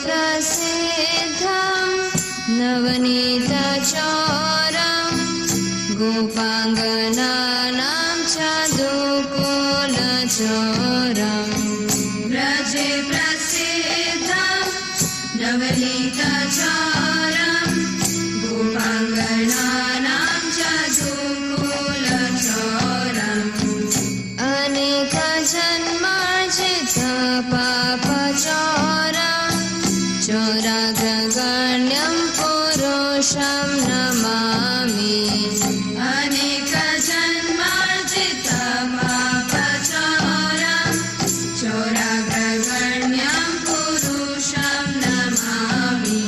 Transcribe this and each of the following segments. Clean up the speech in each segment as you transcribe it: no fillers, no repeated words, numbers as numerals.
प्रसिद्धं नवनीतचौरं गोपाङ्गनानां च दुकुलचौरम् व्रजे प्रसिद्धं नवनीतचौरं गोपाङ्गनानां च दुकुलचौरम् अनेकजन्मार्जित पापचौरं चौराग्रगण्यं पुरुषं नमामि अनेकजन्मार्जित पापचौरं चौराग्रगण्यं पुरुषं नमामि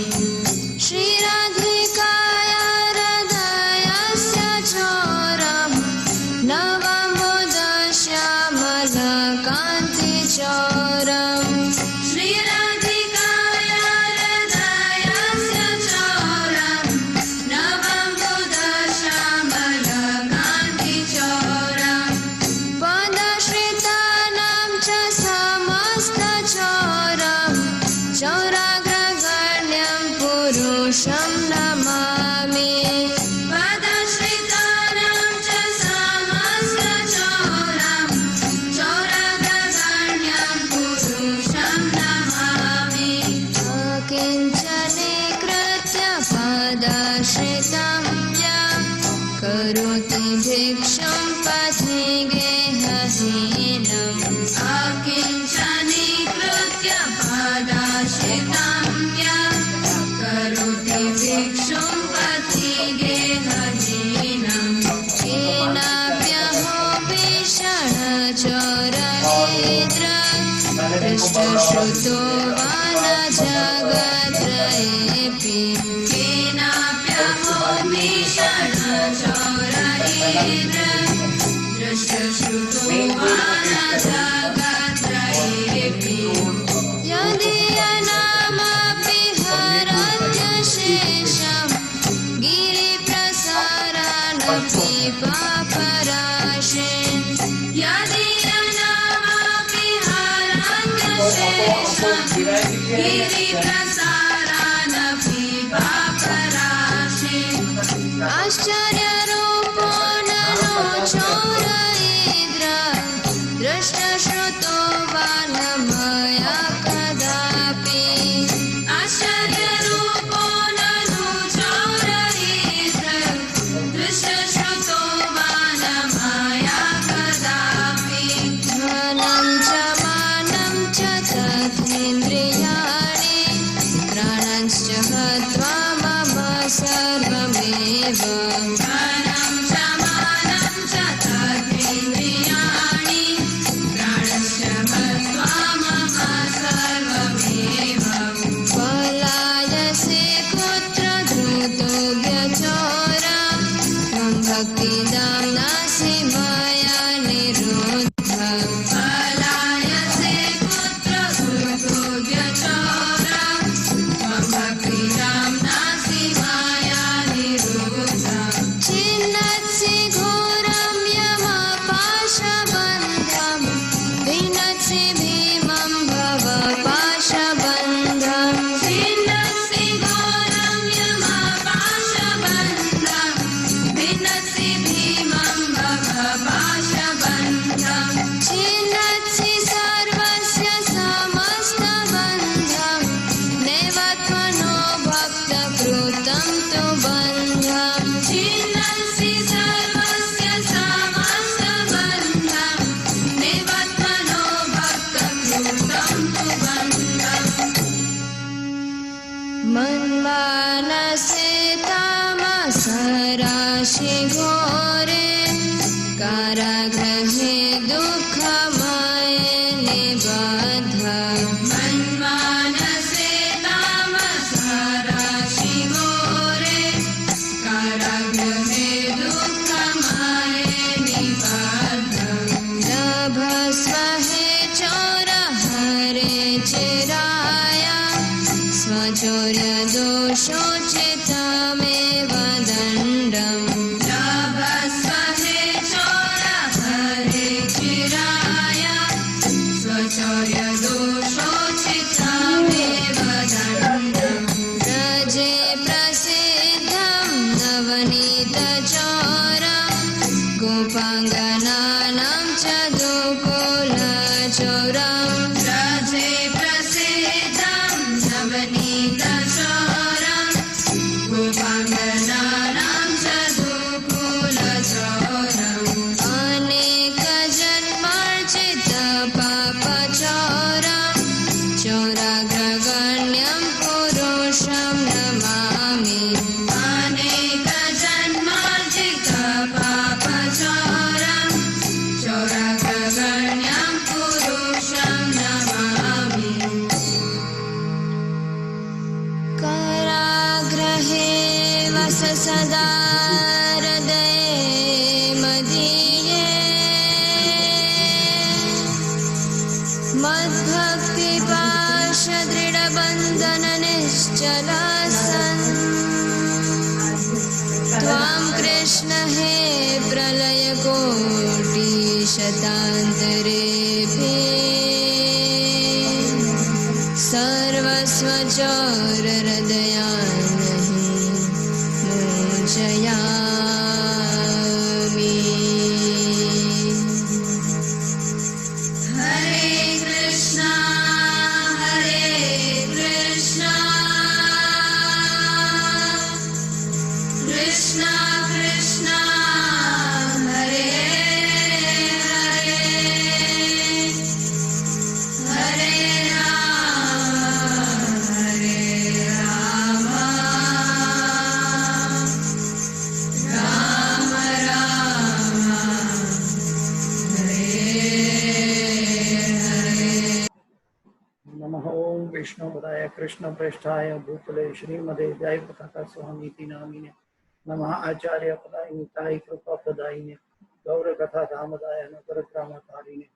श्रीराधिकाय हृदयस्य चौरं नवम्बुधश्यामलकान्तिचौरम् श्रीराधिकाय हृदयस्य चौरं नवम्बुधश्यामलकान्तिचौरम् पदश्रितानां च समस्तचौरं चौराग्रगण्यं पुरुषं नमामि पदश्रितानां च समस्तचौरं चौराग्रगण्यं पुरुषं नमामि अकिञ्चनीकृत्य पदश्रितं यं करोति भिक्षुं पथि गेहहीनम् अकिञ्चनीकृत्य पदश्रितं यं करोति भिक्षुं पथि गेहहीनम् केनाप्यहो भीषणचौरनिद्र दृष्टश्रुतो वा न जगत्रयेऽपि केनाप्यहो भीषणचौरनिद्र दृष्टश्रुतो वा न जगत्रयेऽपि यदीयनामपि हरत्यशेषं गिरिप्रसारानपि पापराशिं यदीयनामपि हरत्यशेषं गिरिप्रसारानपि पापराशिं आश्चर्यरूपो ननो चौरयेद्र दृष्टश्रुतो वा न मया कदापि आश्चर्यरूपो ननो चौरयेद्र दृष्टश्रुतो वा न मया कदापि धनं च मानं च तथेन्द्रियाणि प्राणश्च हत्वा मम सर्वमेव धनं च मानं च तथेन्द्रियाणि प्राणश्च हत्वा मम सर्वमेव पलायसे कुत्र धृतो व्यचौरा त्वं भक्तिदाम्नासि मया निरुद्ध पलायसे कुत्र धृतो व्यचौरा त्वं भक्तिदाम्नासि मया निरुद्ध छिन्नत्सि घोरं यमपाशबन्धं भिन्नत्सि भीमं भवपाशबन्धं छिन्नत्सि घोरं यमपाशबन्धं भिन्नत्सि भीमं भवपाशबन्धं छिन्नत्सि सर्वस्य समस्तबन्धं नैव त्वनो भक्तकृतं तु बन्धं छिन्नत्सि सर्वस्य समस्तबन्धं नैव त्वनो भक्तकृतं तु बन्धम् मन्मानसे तामसराशि घोरे कारागृहे दुःखमये निबद्ध मन्मानसे तामसराशि घोरे कारागृहे दुःखमये निबद्ध लभस्व हे चौर हरे चिराय स्वचौर्यदोषोचितमेव दण्डम् लभस्व हे चौर हरे चिराय स्वचौर्यदोषोचितमेव जलासन् त्वां कृष्ण हे प्रलयकोटिशतान्तरेऽपि सर्वस्वचरहृदयानि मोचयामि। हरे कृष्णा कृष्णा कृष्णा हरे हरे हरे राम राम राम हरे हरे। नमः ओं विष्णुपदाय कृष्ण प्रेष्ठाय भूतले श्रीमदे जय पताका स्वामी नामिने नमः आचार्य पदाय निताय कृपा पदायिने गौर कथा धामदाय नगर ग्रामकारिणे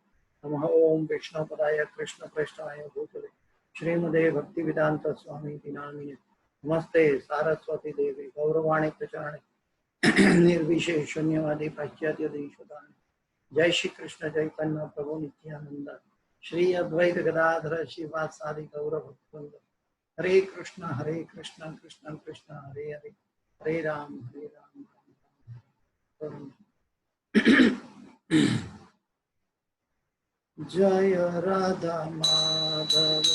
नमः ओं विष्णुपदाय कृष्ण प्रेष्ठाय भूतले श्रीमदे भक्ति वेदांत स्वामी नामिने नमस्ते सारस्वती देवी गौरवाणी प्रचारणे निर्विशेष शून्यवादी पाश्चात्य देशदाने जय श्री कृष्ण चैतन्य प्रभु नित्यानंद श्री अद्वैत गदाधर शिवासादि गौर भक्तवृंद हरे कृष्ण कृष्ण कृष्ण हरे हरे हरे राम राम राम। जय राधा माधव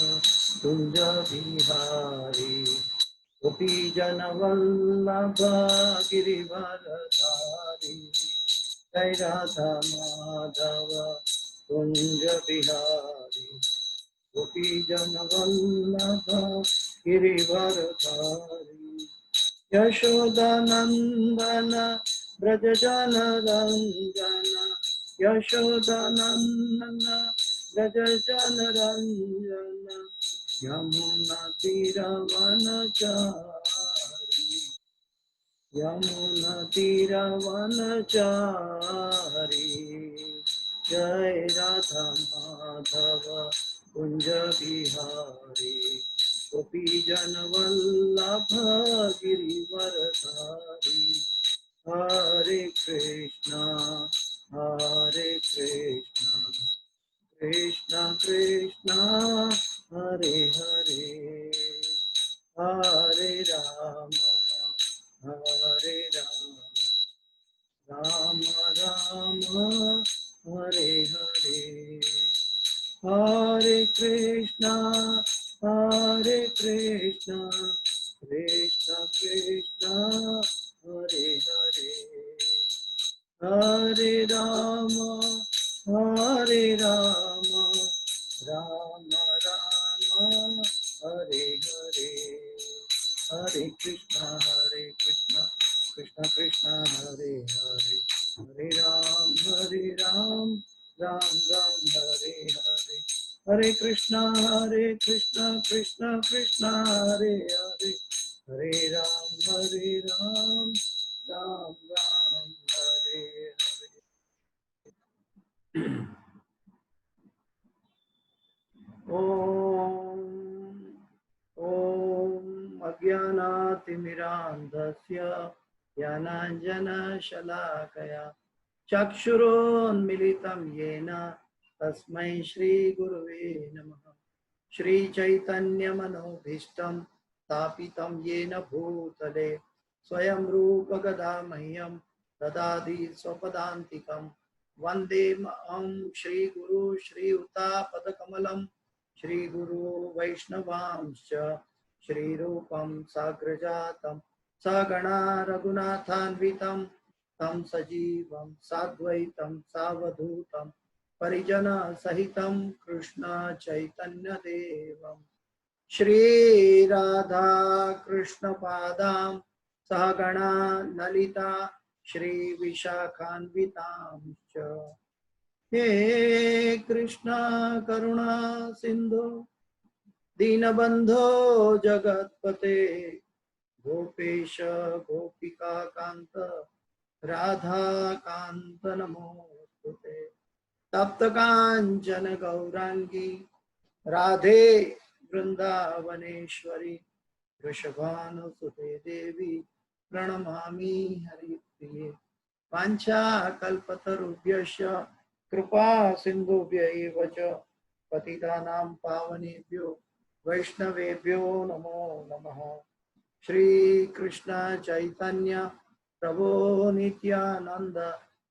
कुंज बिहारी गोपी जन वल्लभ गिरिवरधारी जय राधा माधव कुंज बिहारी गोपी जन वल्लभ गिरिवरधारी यशोदानंदन ब्रज जन रंजन यशोदानंदन ब्रज जन रंजन यमुना तीरवनचारी यमुना तीरवनचारी जय राधा माधव कुंज बिहारी गोपी जन वल्लभ गिरिवरधारी हरे कृष्णा कृष्ण कृष्ण हरे हरे हरे राम राम राम हरे हरे हरे कृष्णा कृष्ण कृष्ण हरे हरे हरे राम राम राम हरे हरे हरे कृष्णा कृष्ण कृष्ण हरे हरे हरे राम राम राम हरे हरे हरे कृष्णा कृष्ण कृष्ण हरे हरे हरे राम राम राम हरे हरे। ओम अज्ञानातिमिरान्धस्य ज्ञानाञ्जनशलाकया चक्षुरोन्मिलितं येन तस्मै श्रीगुरुवे नमः। श्रीचैतन्यमनोभीष्टं स्थापितं येन भूतले स्वयं रूप गदा मह्यं ददाति स्वपदान्तिकं वन्दे अहं श्रीगुरु श्रीयुतापदकमलं श्रीगुरु वैष्णवांश्च श्रीरूपं साग्रजातं सगणा रघुनाथान्वितं तं सजीवं साद्वैतं सावधूतं परिजन सहितं कृष्ण चैतन्य देवं श्री राधा कृष्ण पादां सहगणा ललिता श्री विशाखान्वितांश्च हे कृष्ण करुणा सिंधु दीनबंधो जगत्पते गोपेश गोपिका कांत राधा कांत नमोस्तुते तप्त कांचन गौरांगी राधे वृंदावनेश्वरी वृषभानुसुते देवी प्रणमामि हरिप्रिये। वाञ्छाकल्पतरुभ्यश्च कृपा सिन्धुभ्य एव च पतितानां पावनेभ्यो वैष्णवेभ्यो नमो नमः। श्री कृष्ण चैतन्य प्रभो नित्यानंद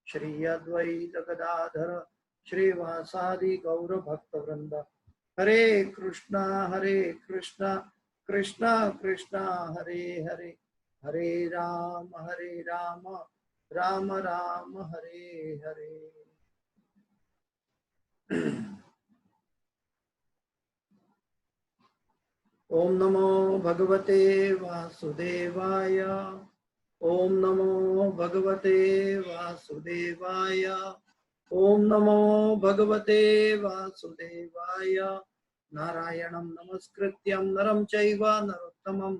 श्री अद्वैत गदाधर श्रीवासादि गौर भक्त वृंद हरे कृष्णा कृष्णा कृष्णा हरे हरे हरे राम राम राम हरे हरे। ओम नमो भगवते वासुदेवाय। ओम नमो भगवते वासुदेवाय। ओम नमो भगवते वासुदेवाय। नारायणं नमस्कृत्यं नरं चैव नरोत्तमं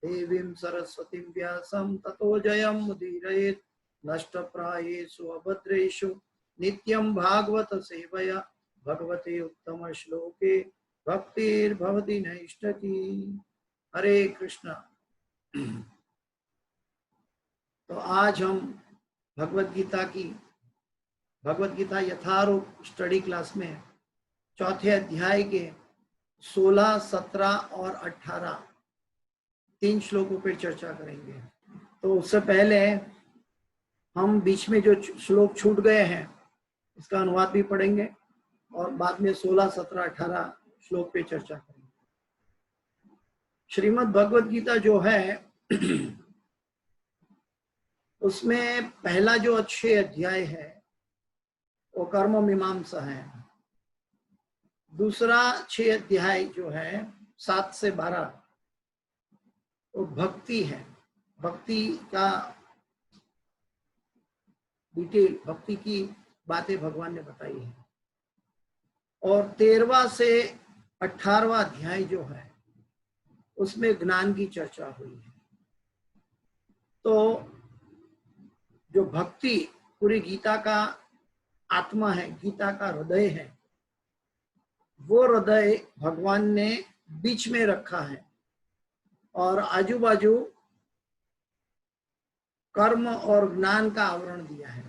देवीं सरस्वतीं व्यासं ततो जयं मुदीरयेत्। नष्टप्रायेषु अभद्रेषु नित्यं भागवत सेवया भगवते उत्तम श्लोके भक्तिर्भवति नैष्ठकी। हरे कृष्णा। तो आज हम भगवत गीता यथारूप स्टडी क्लास में चौथे अध्याय के 16, 17 और 18 तीन श्लोकों पर चर्चा करेंगे। तो उससे पहले हम बीच में जो श्लोक छूट गए हैं इसका अनुवाद भी पढ़ेंगे और बाद में 16, 17, 18 श्लोक पे चर्चा करेंगे। श्रीमद् भगवत गीता जो है उसमें पहला जो 6 अध्याय है वो कर्म मीमांसा है। दूसरा 6 अध्याय जो है 7 से 12 वो भक्ति है। भक्ति का डिटेल, भक्ति की बातें भगवान ने बताई है। और 13वां से 18वां अध्याय जो है उसमें ज्ञान की चर्चा हुई है। तो जो भक्ति पूरी गीता का आत्मा है, गीता का हृदय है, वो हृदय भगवान ने बीच में रखा है और आजू बाजू कर्म और ज्ञान का आवरण दिया है।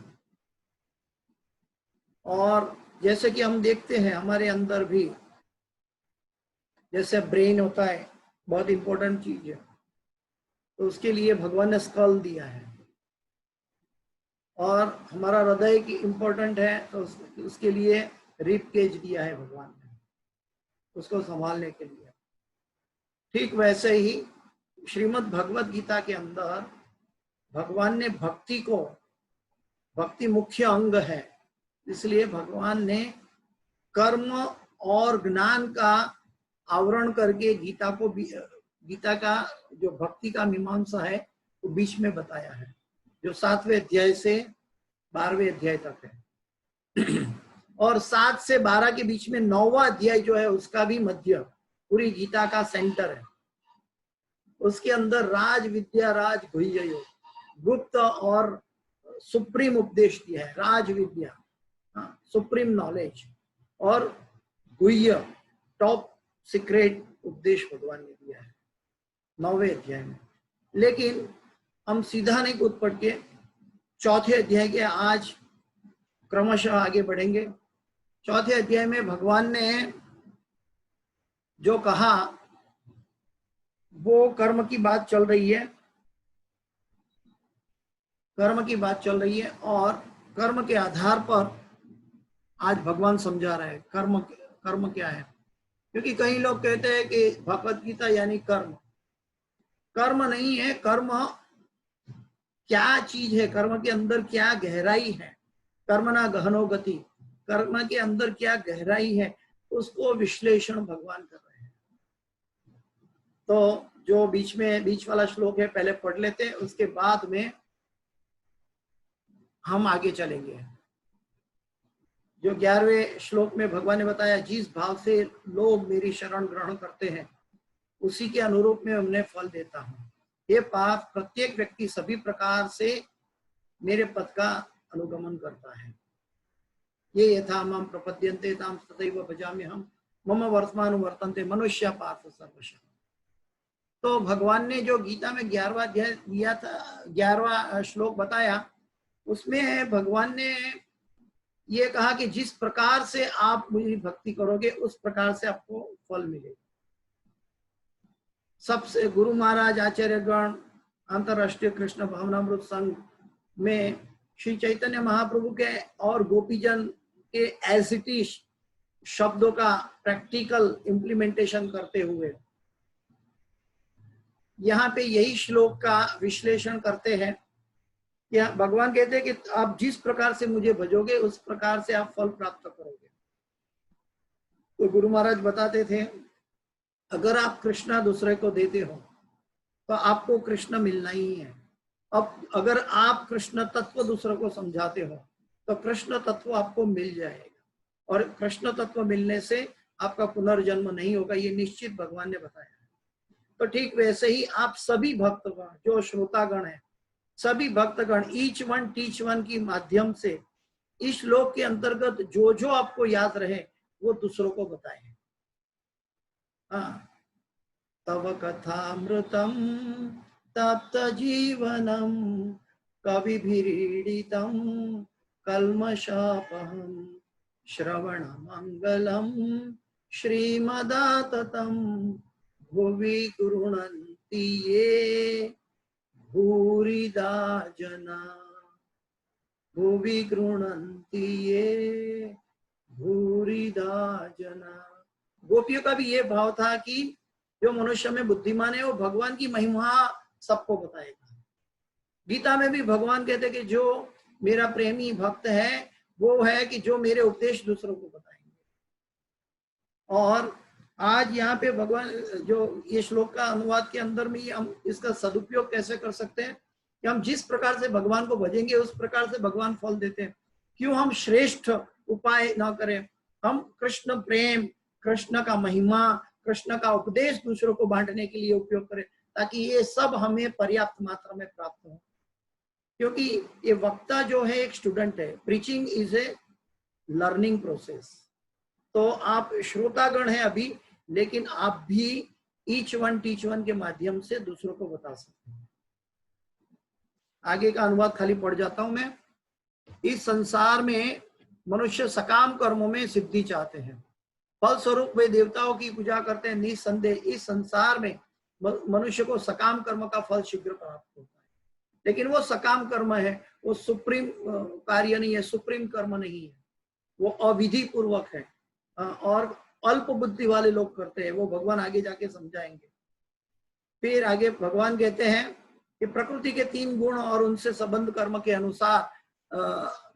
और जैसे कि हम देखते हैं हमारे अंदर भी जैसे ब्रेन होता है, बहुत इंपॉर्टेंट चीज है, तो उसके लिए भगवान ने स्कल दिया है। और हमारा हृदय की इम्पोर्टेंट है तो उसके लिए रिब केज दिया है भगवान ने उसको संभालने के लिए। ठीक वैसे ही श्रीमद् भगवत गीता के अंदर भगवान ने भक्ति मुख्य अंग है, इसलिए भगवान ने कर्म और ज्ञान का आवरण करके गीता का जो भक्ति का मीमांसा है वो बीच में बताया है, जो 7वें अध्याय से 12वें अध्याय तक है। और 7 से 12 के बीच में 9वां अध्याय जो है उसका भी मध्य पूरी गीता का सेंटर है। उसके अंदर राज विद्या राज गुह्य योग, गुप्त और सुप्रीम उपदेश दिया है। राज विद्या, सुप्रीम नॉलेज, और गुह्य टॉप सीक्रेट उपदेश भगवान ने दिया है 9वें अध्याय में। लेकिन हम सीधा नहीं कूद पड़ के चौथे अध्याय के आज क्रमशः आगे बढ़ेंगे। चौथे अध्याय में भगवान ने जो कहा वो कर्म की बात चल रही है, और कर्म के आधार पर आज भगवान समझा रहे हैं कर्म क्या है। क्योंकि कई लोग कहते हैं कि भगवत गीता यानी कर्म नहीं है। कर्म क्या चीज है, कर्म के अंदर क्या गहराई है, कर्म ना गहनो गति, कर्म के अंदर क्या गहराई है उसको विश्लेषण भगवान कर रहे हैं। तो जो बीच वाला श्लोक है पहले पढ़ लेते हैं, उसके बाद में हम आगे चलेंगे। जो 11वें श्लोक में भगवान ने बताया, जिस भाव से लोग मेरी शरण ग्रहण करते हैं उसी के अनुरूप में उन्हें फल देता हूँ। ये पाप प्रत्येक व्यक्ति सभी प्रकार से मेरे पद का अनुगमन करता है। ये यथा माम प्रपद्यन्ते ताम तथैव भजाम्यहम् मम वर्तमानुवर्तन्ते मनुष्य पार्थ सर्वशः। तो भगवान ने जो गीता में 11वां अध्याय दिया था, 11वां श्लोक बताया, उसमें भगवान ने ये कहा कि जिस प्रकार से आप मेरी भक्ति करोगे उस प्रकार से आपको फल मिलेगा। सबसे गुरु महाराज, आचार्यगण, अंतरराष्ट्रीय कृष्ण भावनामृत संघ में श्री चैतन्य महाप्रभु के और गोपीजन के एज इट इज शब्दों का प्रैक्टिकल इम्प्लीमेंटेशन करते हुए यहाँ पे यही श्लोक का विश्लेषण करते हैं। या भगवान कहते हैं कि आप जिस प्रकार से मुझे भजोगे उस प्रकार से आप फल प्राप्त करोगे। तो गुरु महाराज बताते थे, अगर आप कृष्णा दूसरे को देते हो तो आपको कृष्ण मिलना ही है। अब अगर आप कृष्ण तत्व दूसरे को समझाते हो तो कृष्ण तत्व आपको मिल जाएगा, और कृष्ण तत्व मिलने से आपका पुनर्जन्म नहीं होगा, ये निश्चित भगवान ने बताया। तो ठीक वैसे ही आप सभी भक्तगण, जो श्रोतागण है, सभी भक्तगण ईच वन टीच वन की माध्यम से इस श्लोक के अंतर्गत जो जो आपको याद रहे वो दूसरों को बताएं। हाँ, तव कथामृतम तप्त जीवनम कविभिरीडितम कल्मषापहम श्रवण मंगलम श्रीमदाततम भुवि गृह्णन्ति ये भूरिदा जना, भुवि गृह्णन्ति ये भूरिदा जना। गोपियों का भी ये भाव था कि जो मनुष्य में बुद्धिमान है वो भगवान की महिमा सबको बताएगा। गीता में भी भगवान कहते कि जो मेरा प्रेमी भक्त है वो है कि जो मेरे उपदेश दूसरों को बताएंगे। और आज यहाँ पे भगवान जो ये श्लोक का अनुवाद के अंदर में हम इसका सदुपयोग कैसे कर सकते हैं कि हम जिस प्रकार से भगवान को भजेंगे उस प्रकार से भगवान फल देते हैं। क्यों हम श्रेष्ठ उपाय ना करें, हम कृष्ण प्रेम, कृष्ण का महिमा, कृष्ण का उपदेश दूसरों को बांटने के लिए उपयोग करें, ताकि ये सब हमें पर्याप्त मात्रा में प्राप्त हो। क्योंकि ये वक्ता जो है एक स्टूडेंट है, preaching is a learning process. तो आप श्रोतागण हैं अभी, लेकिन आप भी ईच वन टीच वन के माध्यम से दूसरों को बता सकते हैं। आगे का अनुवाद खाली पढ़ जाता हूं मैं। इस संसार में मनुष्य सकाम कर्मों में सिद्धि चाहते हैं, फल स्वरूप वे देवताओं की पूजा करते हैं। निस्संदेह इस संसार में मनुष्य को सकाम कर्म का फल शीघ्र प्राप्त होता है, लेकिन वो सकाम कर्म है, वो सुप्रीम कार्य नहीं है, सुप्रीम कर्म नहीं है, वो अविधि पूर्वक है और अल्प बुद्धि वाले लोग करते हैं। वो भगवान आगे जाके समझाएंगे। फिर आगे भगवान कहते हैं कि प्रकृति के 3 गुण और उनसे संबंध कर्म के अनुसार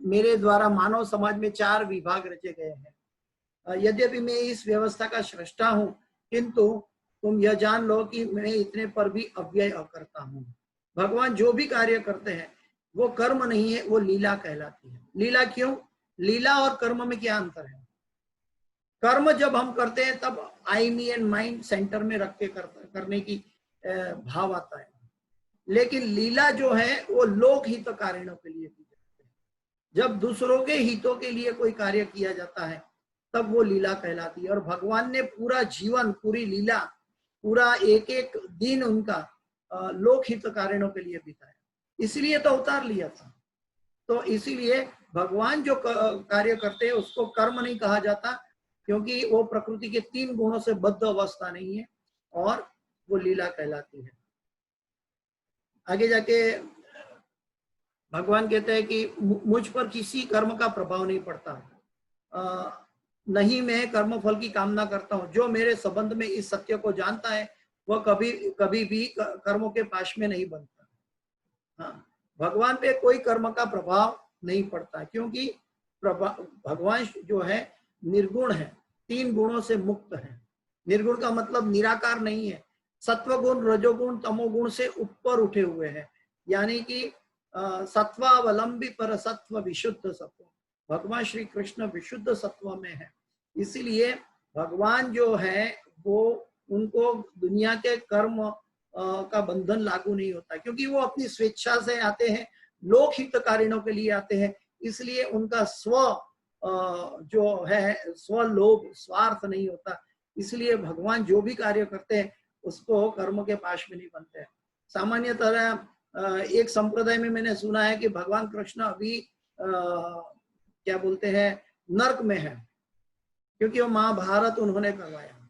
मेरे द्वारा मानव समाज में 4 विभाग रचे गए हैं। यद्यपि मैं इस व्यवस्था का सृष्टा हूं, किंतु तुम यह जान लो कि मैं इतने पर भी अव्यय करता हूं। भगवान जो भी कार्य करते हैं वो कर्म नहीं है, वो लीला कहलाती है। लीला क्यों? लीला और कर्म में क्या अंतर है? कर्म जब हम करते हैं तब आई मी एंड माइंड सेंटर में रख के करने की भाव आता है, लेकिन लीला जो है वो लोक हित कार्यों के लिए की जाती है। जब दूसरों के हितों के लिए कोई कार्य किया जाता है तब वो लीला कहलाती है। और भगवान ने पूरा जीवन, पूरी लीला, पूरा एक एक दिन उनका लोक हित कार्यों के लिए बिताया, इसलिए तो अवतार लिया था। तो इसीलिए भगवान जो कार्य करते हैं उसको कर्म नहीं कहा जाता, क्योंकि वो प्रकृति के 3 गुणों से बद्ध अवस्था नहीं है और वो लीला कहलाती है। आगे जाके भगवान कहते हैं कि मुझ पर किसी कर्म का प्रभाव नहीं पड़ता, नहीं मैं कर्म फल की कामना करता हूँ। जो मेरे संबंध में इस सत्य को जानता है वह कभी भी कर्मों के पाश में नहीं बनता। हाँ, भगवान पे कोई कर्म का प्रभाव नहीं पड़ता, क्योंकि भगवान जो है निर्गुण है, 3 गुणों से मुक्त है। निर्गुण का मतलब निराकार नहीं है, सत्वगुण, रजोगुण, तमोगुण से ऊपर उठे हुए हैं, यानी कि सत्वावलंबी पर सत्व विशुद्ध सत्व। भगवान श्री कृष्ण विशुद्ध सत्व में है, इसीलिए भगवान जो है वो उनको दुनिया के कर्म का बंधन लागू नहीं होता, क्योंकि वो अपनी स्वेच्छा से आते हैं, लोक हित कार्यों के लिए आते हैं। इसलिए उनका स्व जो है स्वलोभ, स्वार्थ नहीं होता। इसलिए भगवान जो भी कार्य करते हैं उसको कर्म के पाश में नहीं बनते हैं। सामान्यतः एक संप्रदाय में मैंने सुना है कि भगवान कृष्ण अभी क्या बोलते हैं, नर्क में है, क्योंकि वो महाभारत उन्होंने करवाया।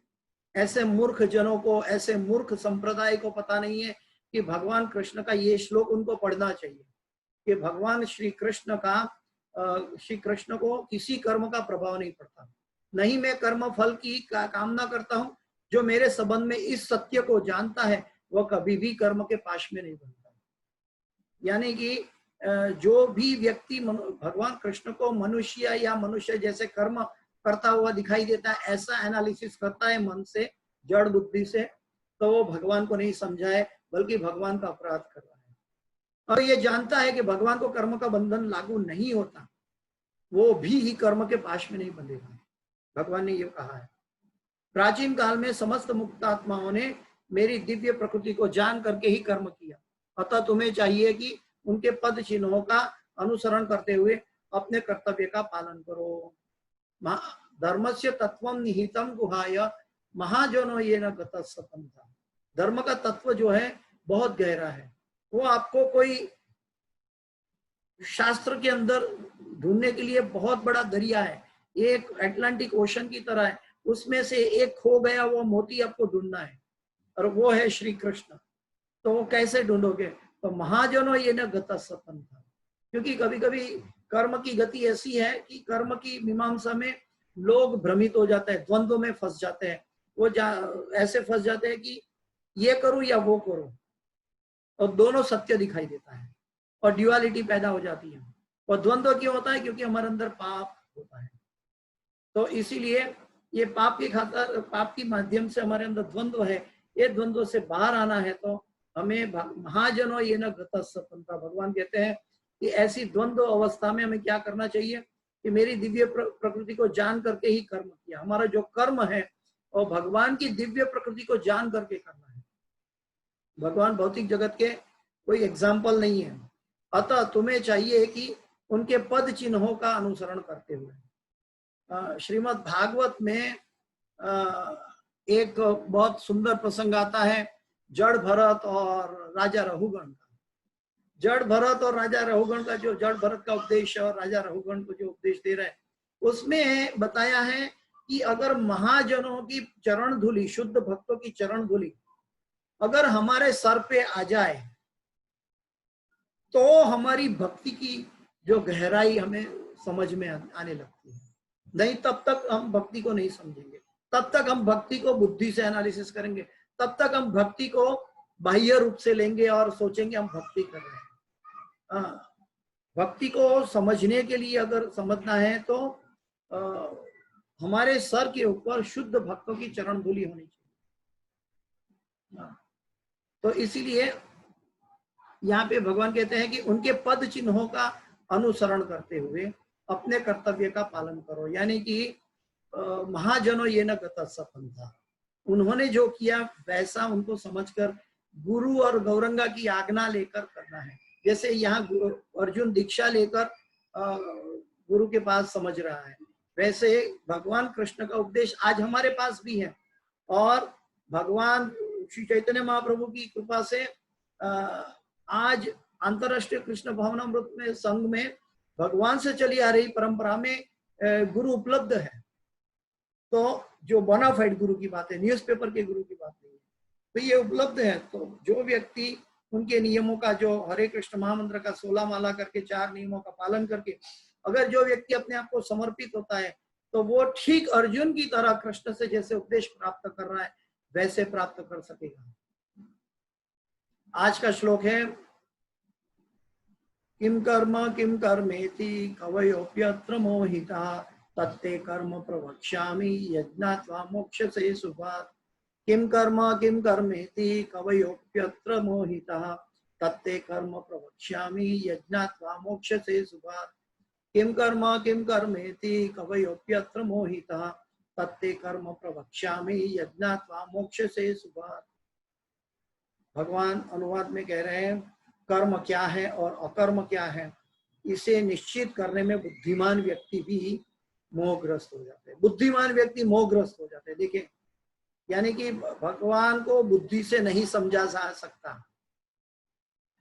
ऐसे मूर्ख जनों को, ऐसे मूर्ख संप्रदाय को पता नहीं है कि भगवान कृष्ण का ये श्लोक उनको पढ़ना चाहिए कि भगवान श्री कृष्ण को किसी कर्म का प्रभाव नहीं पड़ता। नहीं मैं कर्म फल की कामना करता हूं, जो मेरे संबंध में इस सत्य को जानता है वह कभी भी कर्म के पाश में नहीं बनता। यानी कि जो भी व्यक्ति भगवान कृष्ण को मनुष्य या मनुष्य जैसे कर्म करता हुआ दिखाई देता है, ऐसा एनालिसिस करता है मन से, जड़ बुद्धि से, तो वो भगवान को नहीं समझा है बल्कि भगवान का अपराध कर रहा है। और ये जानता है कि भगवान को कर्म का बंधन लागू नहीं होता, वो भी कर्म के पाश में नहीं बंधेगा। भगवान ने ये कहा है, प्राचीन काल में समस्त मुक्तात्माओं ने मेरी दिव्य प्रकृति को जान करके ही कर्म किया, अतः तुम्हें चाहिए कि उनके पद चिन्हों का अनुसरण करते हुए अपने कर्तव्य का पालन करो। धर्मस्य तत्वम निहितम गुहाय महाजनो ये न गतः। धर्म का तत्व जो है बहुत गहरा है, वो आपको कोई शास्त्र के अंदर ढूंढने के लिए बहुत बड़ा दरिया है, एक अटलांटिक ओशन की तरह है, उसमें से एक खो गया वो मोती आपको ढूंढना है, और वो है श्री कृष्ण। तो वो कैसे ढूंढोगे? तो महाजनो ये न गतः सपन था, क्योंकि कभी कभी कर्म की गति ऐसी है कि कर्म की मीमांसा में लोग भ्रमित हो जाते हैं, द्वंद्व में फंस जाते हैं। वो ऐसे फंस जाते हैं कि ये करूं या वो करूं, और दोनों सत्य दिखाई देता है और ड्युअलिटी पैदा हो जाती है। और द्वंद्व क्यों होता है? क्योंकि हमारे अंदर पाप होता है। तो इसीलिए ये पाप की खातिर, पाप के माध्यम से हमारे अंदर द्वंद्व है, ये द्वंद्व से बाहर आना है तो हमें महाजनो ये न गतः सपन्ता। भगवान कहते हैं कि ऐसी द्वंद्व अवस्था में हमें क्या करना चाहिए कि मेरी दिव्य प्रकृति को जान करके ही कर्म किया। हमारा जो कर्म है और भगवान की दिव्य प्रकृति को जान करके करना है। भगवान भौतिक जगत के कोई एग्जाम्पल नहीं है, अतः तुम्हें चाहिए कि उनके पद चिन्हों का अनुसरण करते हुए। श्रीमद् भागवत में एक बहुत सुंदर प्रसंग आता है जड़ भरत और राजा रहुगण का। जड़ भरत और राजा रहुगण का, जो जड़ भरत का उपदेश और राजा रहुगण को जो उपदेश दे रहे हैं, उसमें बताया है कि अगर महाजनों की चरण धूलि, शुद्ध भक्तों की चरण धूलि अगर हमारे सर पे आ जाए तो हमारी भक्ति की जो गहराई हमें समझ में आने लगती है। नहीं तब तक हम भक्ति को नहीं समझेंगे, तब तक हम भक्ति को बुद्धि से एनालिसिस करेंगे, तब तक हम भक्ति को बाह्य रूप से लेंगे और सोचेंगे हम भक्ति कर रहे हैं। भक्ति को समझने के लिए अगर समझना है तो हमारे सर के ऊपर शुद्ध भक्तों की चरण धूलि होनी चाहिए। तो इसीलिए यहाँ पे भगवान कहते हैं कि उनके पद चिन्हों का अनुसरण करते हुए अपने कर्तव्य का पालन करो। यानी कि महाजनो ये न गतः सपन्था, उन्होंने जो किया वैसा उनको समझकर गुरु और गौरंगा की आज्ञा लेकर करना है। जैसे यहाँ अर्जुन दीक्षा लेकर गुरु के पास समझ रहा है, वैसे भगवान कृष्ण का उपदेश आज हमारे पास भी है। और भगवान श्री चैतन्य महाप्रभु की कृपा से आज अंतरराष्ट्रीय कृष्ण भावनामृत में संघ में भगवान से चली आ रही परंपरा में गुरु उपलब्ध है। तो जो बोनाफाइड गुरु की बात है, न्यूज़पेपर के गुरु की बात नहीं है, तो ये उपलब्ध है। तो जो व्यक्ति उनके नियमों का, जो हरे कृष्ण महामंत्र का 16 माला करके 4 नियमों का पालन करके अगर जो व्यक्ति अपने आप को समर्पित होता है तो वो ठीक अर्जुन की तरह कृष्ण से जैसे उपदेश प्राप्त कर रहा है वैसे प्राप्त कर सकेगा। आज का श्लोक है किम कर्मेति कवयोप्यत्र मोहिता तत्ते कर्म प्रवक्ष्यामि यज्ञात्वा मोक्षसे शुभात्। किम कर्मेति कवयोप्यत्र मोहिता तत्ते कर्म प्रवक्ष्यामि यज्ञात्वा मोक्षसे शुभात्। किम कर्मेति कवयोप्यत्र मोहिता तत्ते कर्म प्रवक्ष्यामि यज्ञात्वा मोक्षसे शुभात्। भगवान अनुवाद में कह रहे हैं कर्म क्या है और अकर्म क्या है, इसे निश्चित करने में बुद्धिमान व्यक्ति भी मोहग्रस्त हो जाते हैं। बुद्धिमान व्यक्ति मोहग्रस्त हो जाते हैं। देखिए यानी कि भगवान को बुद्धि से नहीं समझा जा सकता।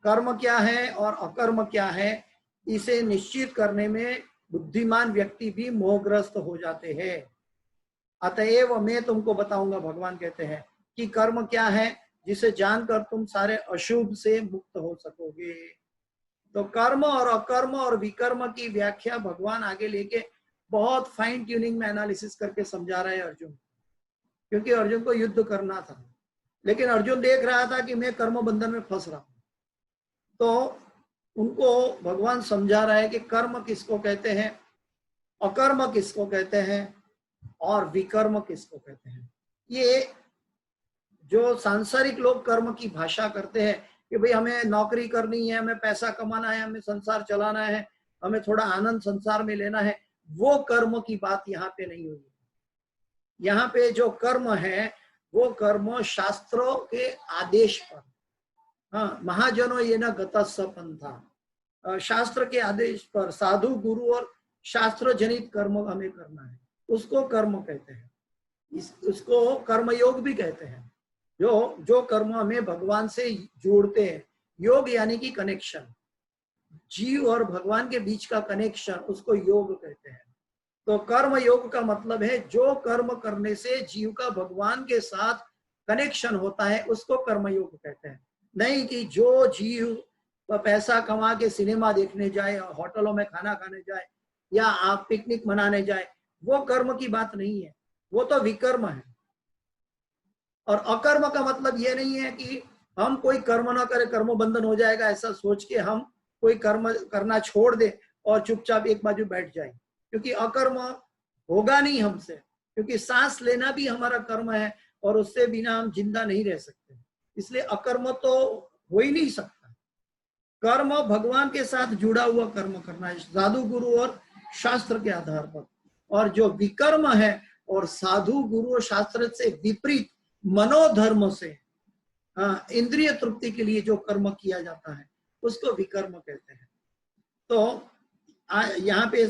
कर्म क्या है और अकर्म क्या है, इसे निश्चित करने में बुद्धिमान व्यक्ति भी मोहग्रस्त हो जाते हैं। अतएव मैं तुमको बताऊंगा, भगवान कहते हैं, कि कर्म क्या है जिसे जानकर तुम सारे अशुभ से मुक्त हो सकोगे। तो कर्म और अकर्म और विकर्म की व्याख्या भगवान आगे लेके बहुत फाइन ट्यूनिंग में एनालिसिस करके समझा रहे हैं अर्जुन, क्योंकि अर्जुन को युद्ध करना था, लेकिन अर्जुन देख रहा था कि मैं कर्म बंधन में फंस रहा हूं। तो उनको भगवान समझा रहा है कि कर्म किसको कहते हैं, अकर्म किसको कहते हैं और विकर्म किसको कहते हैं। ये जो सांसारिक लोग कर्म की भाषा करते हैं कि भाई हमें नौकरी करनी है, हमें पैसा कमाना है, हमें संसार चलाना है, हमें थोड़ा आनंद संसार में लेना है, वो कर्म की बात यहाँ पे नहीं हुई। यहाँ पे जो कर्म है वो कर्म शास्त्रों के आदेश पर, हाँ, महाजनों ये न गतस्स पंथा, शास्त्र के आदेश पर साधु गुरु और शास्त्र जनित कर्म हमें करना है, उसको कर्म कहते हैं। उसको कर्मयोग भी कहते हैं। जो कर्म हमें भगवान से जोड़ते हैं, योग यानी कि कनेक्शन, जीव और भगवान के बीच का कनेक्शन, उसको योग कहते हैं। तो कर्म योग का मतलब है जो कर्म करने से जीव का भगवान के साथ कनेक्शन होता है, उसको कर्म योग कहते हैं। नहीं कि जो जीव पैसा कमा के सिनेमा देखने जाए, होटलों में खाना खाने जाए या आप पिकनिक मनाने जाए, वो कर्म की बात नहीं है, वो तो विकर्म है। और अकर्म का मतलब ये नहीं है कि हम कोई कर्म ना करें कर्म बंधन हो जाएगा, ऐसा सोच के हम कोई कर्म करना छोड़ दे और चुपचाप एक बाजू बैठ जाए, क्योंकि अकर्म होगा नहीं हमसे, क्योंकि सांस लेना भी हमारा कर्म है और उससे बिना हम जिंदा नहीं रह सकते। इसलिए अकर्म तो हो ही नहीं सकता। कर्म भगवान के साथ जुड़ा हुआ कर्म करना है, साधु गुरु और शास्त्र के आधार पर। और जो विकर्म है और साधु गुरु और शास्त्र से विपरीत मनोधर्म से इंद्रिय तृप्ति के लिए जो कर्म किया जाता है, उसको विकर्म कहते हैं। तो यहाँ पे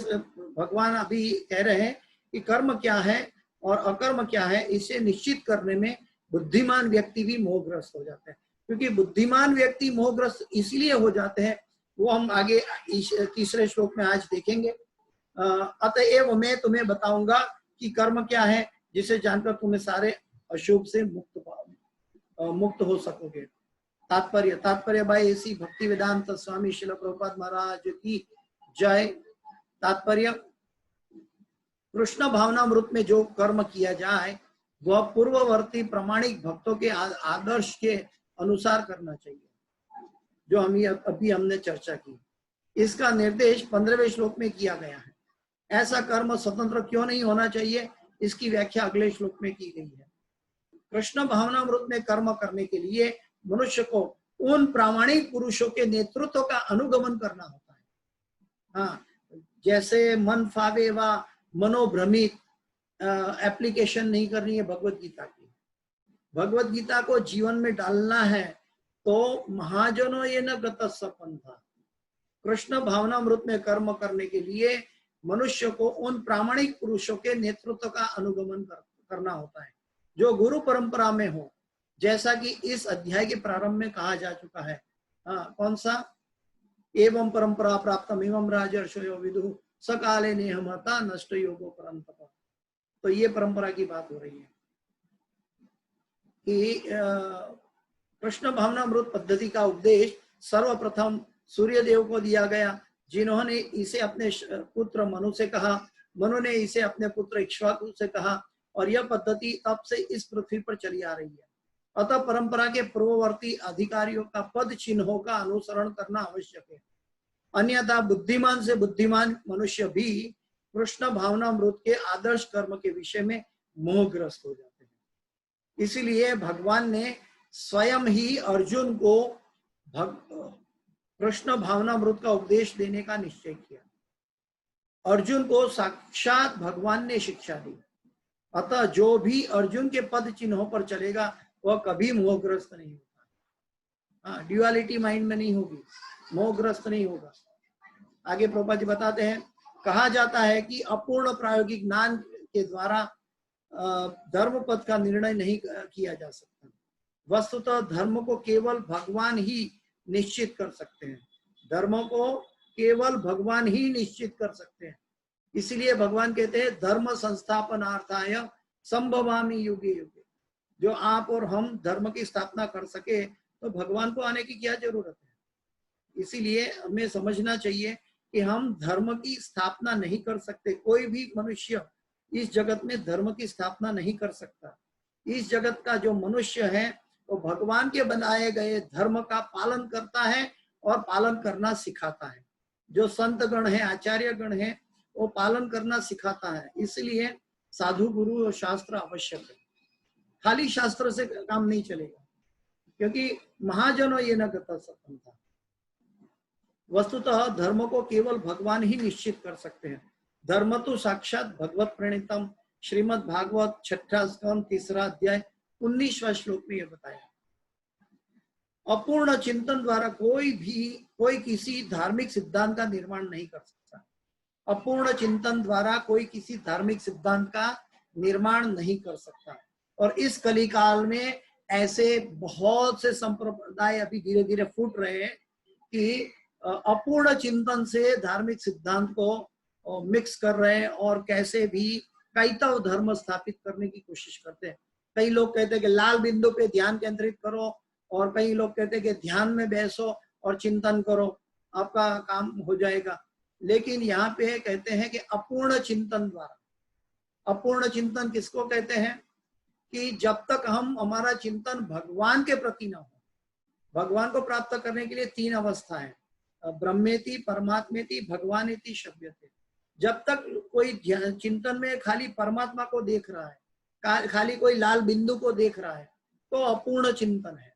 भगवान अभी कह रहे हैं कि कर्म क्या है और अकर्म क्या है, इसे निश्चित करने में बुद्धिमान व्यक्ति भी मोहग्रस्त हो जाते हैं। क्योंकि बुद्धिमान व्यक्ति मोहग्रस्त इसलिए हो जाते हैं, वो हम आगे तीसरे श्लोक में आज देखेंगे। अतएव मैं तुम्हें बताऊंगा कि कर्म क्या है जिसे जानकर तुम्हें सारे अशुभ से मुक्त हो सकोगे। तात्पर्य भाई ऐसी भक्ति वेदांत स्वामी श्रील प्रभुपाद महाराज की जय। तात्पर्य, कृष्ण भावनामृत में जो कर्म किया जाए वह पूर्ववर्ती प्रामाणिक भक्तों के आदर्श के अनुसार करना चाहिए, जो अभी हमने चर्चा की। इसका निर्देश 15वें श्लोक में किया गया है। ऐसा कर्म स्वतंत्र क्यों नहीं होना चाहिए, इसकी व्याख्या अगले श्लोक में की गई है। कृष्ण भावनामृत में कर्म करने के लिए मनुष्य को उन प्रामाणिक पुरुषों के नेतृत्व का अनुगमन करना होता है। हाँ, जैसे मन फावे व मनोभ्रमित एप्लीकेशन नहीं करनी है भगवत गीता की। भगवत गीता को जीवन में डालना है तो महाजनों ये न गतस्स पंथा, कृष्ण भावनामृत में कर्म करने के लिए मनुष्य को उन प्रामाणिक पुरुषों के नेतृत्व का अनुगमन करना होता है जो गुरु परंपरा में हो, जैसा कि इस अध्याय के प्रारंभ में कहा जा चुका है। कौन सा? एवं परंपरा प्राप्तम एवं राजर्षयो विदुः सकाले नेहमता नष्ट योगो परंतप। तो ये परंपरा की बात हो रही है कि कृष्ण भावनामृत पद्धति का उपदेश सर्वप्रथम सूर्यदेव को दिया गया, जिन्होंने इसे अपने पुत्र मनु से कहा, मनु ने इसे अपने पुत्र इक्ष्वाकु से कहा, और यह पद्धति तब से इस पृथ्वी पर चली आ रही है। अतः परंपरा के पूर्ववर्ती अधिकारियों का पद चिन्हों का अनुसरण करना आवश्यक है, अन्यथा बुद्धिमान से बुद्धिमान मनुष्य भी कृष्ण भावनामृत के आदर्श कर्म के विषय में मोहग्रस्त हो जाते हैं। इसीलिए भगवान ने स्वयं ही अर्जुन को कृष्ण भावनामृत का उपदेश देने का निश्चय किया। अर्जुन को साक्षात भगवान ने शिक्षा दी। अतः जो भी अर्जुन के पद चिन्हों पर चलेगा वह कभी मोहग्रस्त नहीं होगा, ड्युअलिटी माइंड में नहीं होगी, मोहग्रस्त नहीं होगा। आगे प्रभुपाद जी बताते हैं, कहा जाता है कि अपूर्ण प्रायोगिक ज्ञान के द्वारा धर्म पद का निर्णय नहीं किया जा सकता। वस्तुतः धर्म को केवल भगवान ही निश्चित कर सकते हैं। धर्म को केवल भगवान ही निश्चित कर सकते हैं। इसलिए भगवान कहते हैं धर्म संस्थापनार्थाय संभवामि युगे युगे। जो आप और हम धर्म की स्थापना कर सके तो भगवान को आने की क्या जरूरत है। इसीलिए हमें समझना चाहिए कि हम धर्म की स्थापना नहीं कर सकते। कोई भी मनुष्य इस जगत में धर्म की स्थापना नहीं कर सकता। इस जगत का जो मनुष्य है वो भगवान के बनाए गए धर्म का पालन करता है और पालन करना सिखाता है। जो संत गण है, आचार्य गण है, वो पालन करना सिखाता है। इसलिए साधु गुरु और शास्त्र आवश्यक है। खाली शास्त्र से काम नहीं चलेगा, क्योंकि महाजनों ये न गता सपंथा। वस्तुतः धर्म को केवल भगवान ही निश्चित कर सकते हैं। धर्म तो साक्षात भगवत प्रणीतम। श्रीमद् भागवत 6 स्कंद 3 अध्याय 19वां श्लोक में यह बताया। अपूर्ण चिंतन द्वारा कोई किसी धार्मिक सिद्धांत का निर्माण नहीं कर सकता। अपूर्ण चिंतन द्वारा कोई किसी धार्मिक सिद्धांत का निर्माण नहीं कर सकता। और इस कलिकाल में ऐसे बहुत से संप्रदाय अभी धीरे धीरे फूट रहे हैं कि अपूर्ण चिंतन से धार्मिक सिद्धांत को मिक्स कर रहे हैं और कैसे भी कैतव धर्म स्थापित करने की कोशिश करते हैं। कई लोग कहते हैं कि लाल बिंदु पे ध्यान केंद्रित करो, और कई लोग कहते हैं कि ध्यान में बैसो और चिंतन करो, आपका काम हो जाएगा। लेकिन यहाँ पे कहते हैं कि अपूर्ण चिंतन द्वारा। अपूर्ण चिंतन किसको कहते हैं? कि जब तक हमारा चिंतन भगवान के प्रति ना हो। भगवान को प्राप्त करने के लिए 3 अवस्था है, ब्रह्मेति, परमात्मेति, भगवानेति, शब्दते। जब तक कोई चिंतन में खाली परमात्मा को देख रहा है, खाली कोई लाल बिंदु को देख रहा है, तो अपूर्ण चिंतन है।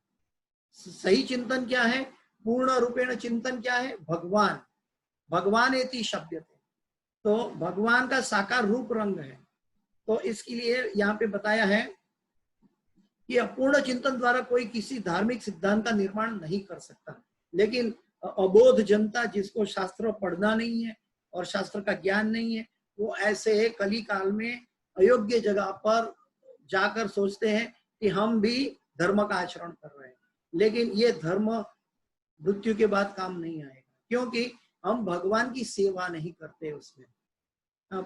सही चिंतन क्या है? पूर्ण रूपेण चिंतन क्या है? भगवान। भगवानेति शब्दते, तो भगवान का साकार रूप रंग है। तो इसके लिए यहाँ पे बताया है कि अपूर्ण चिंतन द्वारा कोई किसी धार्मिक सिद्धांत का निर्माण नहीं कर सकता। लेकिन अबोध जनता, जिसको शास्त्र पढ़ना नहीं है और शास्त्र का ज्ञान नहीं है, वो ऐसे कली काल में अयोग्य जगह पर जाकर सोचते हैं कि हम भी धर्म का आचरण कर रहे हैं। लेकिन ये धर्म मृत्यु के बाद काम नहीं आएगा, क्योंकि हम भगवान की सेवा नहीं करते। उसमें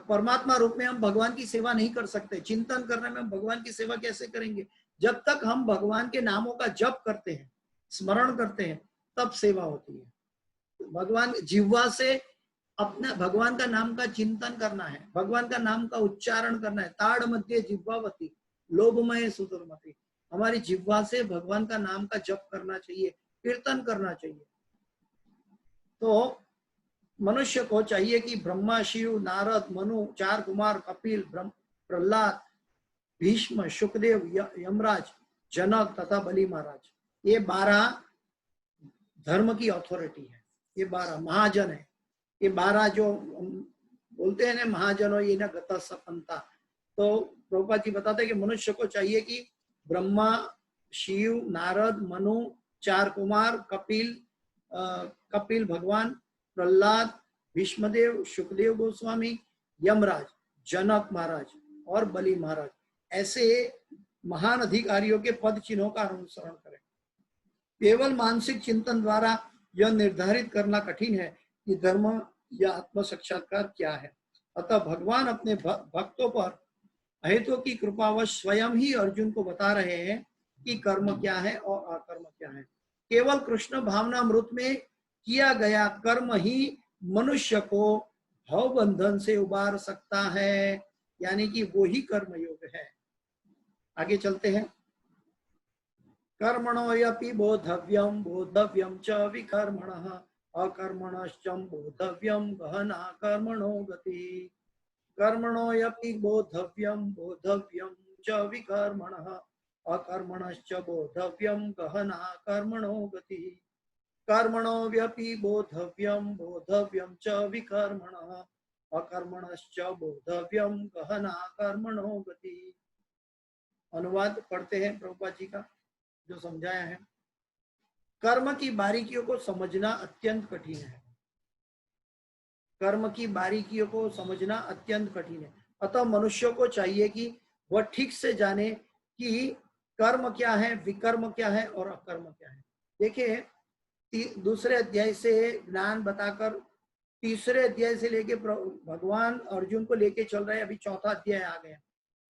परमात्मा रूप में हम भगवान की सेवा नहीं कर सकते। चिंतन करने में हम भगवान की सेवा कैसे करेंगे? जब तक हम भगवान के नामों का जप करते हैं, स्मरण करते हैं, तब सेवा होती है। भगवान जिह्वा से अपना भगवान का नाम का चिंतन करना है, भगवान का नाम का उच्चारण करना है। ताड़ मध्य जिह्वावती लोभमय सुदुर्मति। हमारी जिह्वा से भगवान का नाम का जप करना चाहिए, कीर्तन करना चाहिए। तो मनुष्य को चाहिए कि ब्रह्मा, शिव, नारद, मनु, 4 कुमार, कपिल, प्रहलाद, भीष्म, शुकदेव, यमराज, जनक तथा बलि महाराज, ये 12 धर्म की अथॉरिटी है। ये 12 महाजन है। ये 12 जो बोलते हैं ना, महाजनों ये न गता सपंता। तो प्रभुपाद जी बताते हैं कि मनुष्य को चाहिए कि ब्रह्मा, शिव, नारद, मनु, 4 कुमार, कपिल भगवान, प्रहलाद, भीष्मदेव, शुकदेव गोस्वामी, यमराज, जनक महाराज और बलि महाराज, ऐसे महान अधिकारियों के पद चिन्हों का अनुसरण करें। केवल मानसिक चिंतन द्वारा यह निर्धारित करना कठिन है कि धर्म या आत्म साक्षात्कार क्या है। अतः भगवान अपने भक्तों पर अहेतु की कृपावश स्वयं ही अर्जुन को बता रहे हैं कि कर्म क्या है और अकर्म क्या है। केवल कृष्ण भावनामृत में किया गया कर्म ही मनुष्य को भव बंधन से उबार सकता है, यानी कि वो ही कर्म योग है। आगे चलते हैं। कर्मणोऽपि बोधव्यम बोधव्यम च विकर्मणः अकर्मणश्च बोधव्यम गहना कर्मणो गति। कर्मणोऽपि बोधव्यम बोधव्यम च विकर्मणः अकर्मणश्च बोधव्यम गहना कर्मणो गति। कर्मणोऽपि बोधव्यम बोधव्यम च विकर्मणः अकर्मणश्च बोधव्यम गहना कर्मणो गति। अनुवाद पढ़ते हैं प्रभुपाद जी का जो समझाया है। कर्म की बारीकियों को समझना अत्यंत कठिन है। कर्म की बारीकियों को समझना अत्यंत कठिन है। अतः मनुष्य को चाहिए कि वह ठीक से जाने कि कर्म क्या है, विकर्म क्या है और अकर्म क्या है। देखिए, दूसरे अध्याय से ज्ञान बताकर तीसरे अध्याय से लेके भगवान अर्जुन को लेके चल रहे हैं। अभी चौथा अध्याय आ गया,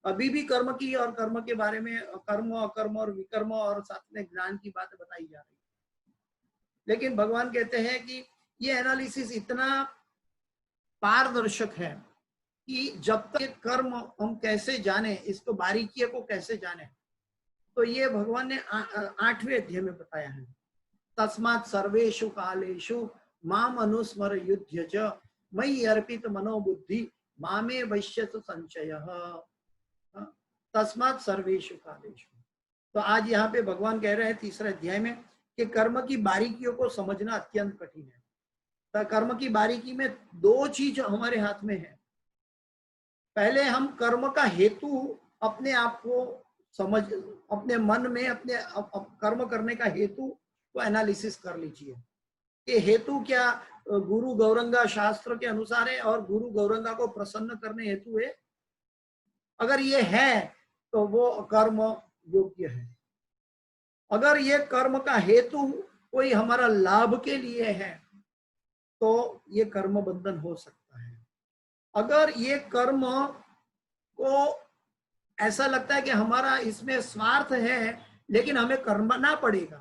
अभी भी कर्म की और कर्म के बारे में, कर्म अकर्म और विकर्म और साथ में ज्ञान की बात बताई जा रही है। लेकिन भगवान कहते हैं कि ये एनालिसिस इतना पारदर्शक है कि जब तक कर्म हम कैसे जाने, इसको बारीकियों को कैसे जाने, तो ये भगवान ने 8वें अध्याय में बताया है। तस्मात् सर्वेषु कालेषु माम अनुस्मर युध्य च मयि अर्पित मनोबुद्धि मामे वैश्यसु संशयः। तस्मात् सर्वेषु कालेषु, तो आज यहाँ पे भगवान कह रहे हैं तीसरे अध्याय में कि कर्म की बारीकियों को समझना अत्यंत कठिन है। तो कर्म की बारीकी में दो चीज हमारे हाथ में है। पहले हम कर्म का हेतु अपने आप को समझ, अपने मन में अपने कर्म करने का हेतु को एनालिसिस कर लीजिए। ये हेतु क्या गुरु गौरंगा शास्त्र के अनुसार है और गुरु गौरंगा को प्रसन्न करने हेतु है। अगर ये है तो वो कर्म योग्य है। अगर ये कर्म का हेतु कोई हमारा लाभ के लिए है तो ये कर्म बंधन हो सकता है। अगर ये कर्म को ऐसा लगता है कि हमारा इसमें स्वार्थ है लेकिन हमें करना पड़ेगा,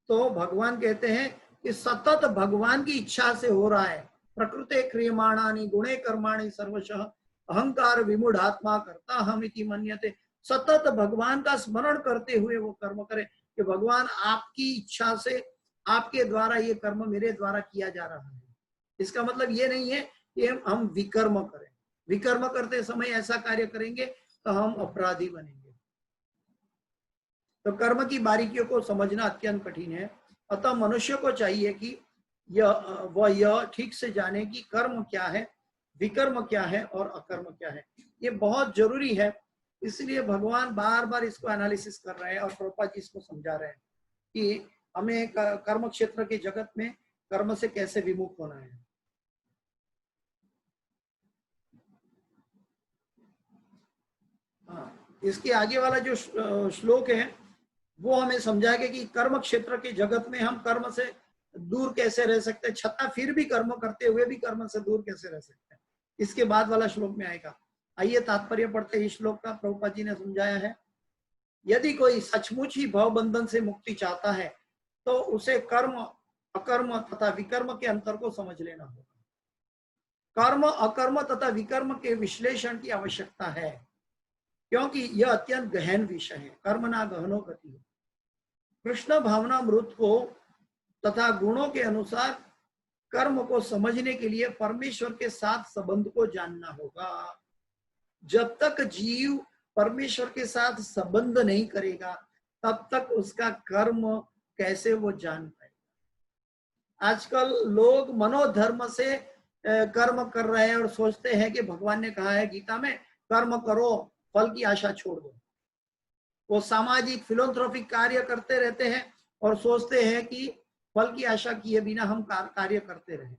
तो भगवान कहते हैं कि सतत भगवान की इच्छा से हो रहा है। प्रकृते क्रियमाणानि गुणे कर्माणि सर्वशः अहंकार विमूढ़ात्मा करता हम इति मन्यते। सतत भगवान का स्मरण करते हुए वो कर्म करे कि भगवान आपकी इच्छा से आपके द्वारा ये कर्म मेरे द्वारा किया जा रहा है। इसका मतलब ये नहीं है कि हम विकर्म करें। विकर्म करते समय ऐसा कार्य करेंगे तो हम अपराधी बनेंगे। तो कर्म की बारीकियों को समझना अत्यंत कठिन है। अतः मनुष्य को चाहिए कि यह ठीक से जाने कि कर्म क्या है, विकर्म क्या है और अकर्म क्या है। ये बहुत जरूरी है। इसलिए भगवान बार बार इसको एनालिसिस कर रहे हैं और प्रभुपाद जी इसको समझा रहे हैं कि हमें कर्म क्षेत्र के जगत में कर्म से कैसे विमुख होना है। इसके आगे वाला जो श्लोक है वो हमें समझाएगा कि कर्म क्षेत्र के जगत में हम कर्म से दूर कैसे रह सकते हैं, छठा फिर भी कर्म करते हुए भी कर्म से दूर कैसे रह सकते हैं। इसके बाद वाला श्लोक में आएगा। आइए तात्पर्य पढ़ते हैं इस श्लोक का। प्रभुपाद जी ने समझाया है, यदि कोई सचमुच ही भव बंधन से मुक्ति चाहता है तो उसे कर्म अकर्म तथा विकर्म के अंतर को समझ लेना होगा। कर्म अकर्म तथा विकर्म के विश्लेषण की आवश्यकता है क्योंकि यह अत्यंत गहन विषय है। कर्म ना गहनो गति। कृष्ण भावना मृत को तथा गुणों के अनुसार कर्म को समझने के लिए परमेश्वर के साथ संबंध को जानना होगा। जब तक जीव परमेश्वर के साथ संबंध नहीं करेगा तब तक उसका कर्म कैसे वो जान पाएगा। आजकल लोग मनोधर्म से कर्म कर रहे हैं और सोचते हैं कि भगवान ने कहा है गीता में कर्म करो फल की आशा छोड़ दो। वो सामाजिक फिलोंथ्रोपिक कार्य करते रहते हैं और सोचते हैं कि फल की आशा किए बिना हम कार्य करते रहे।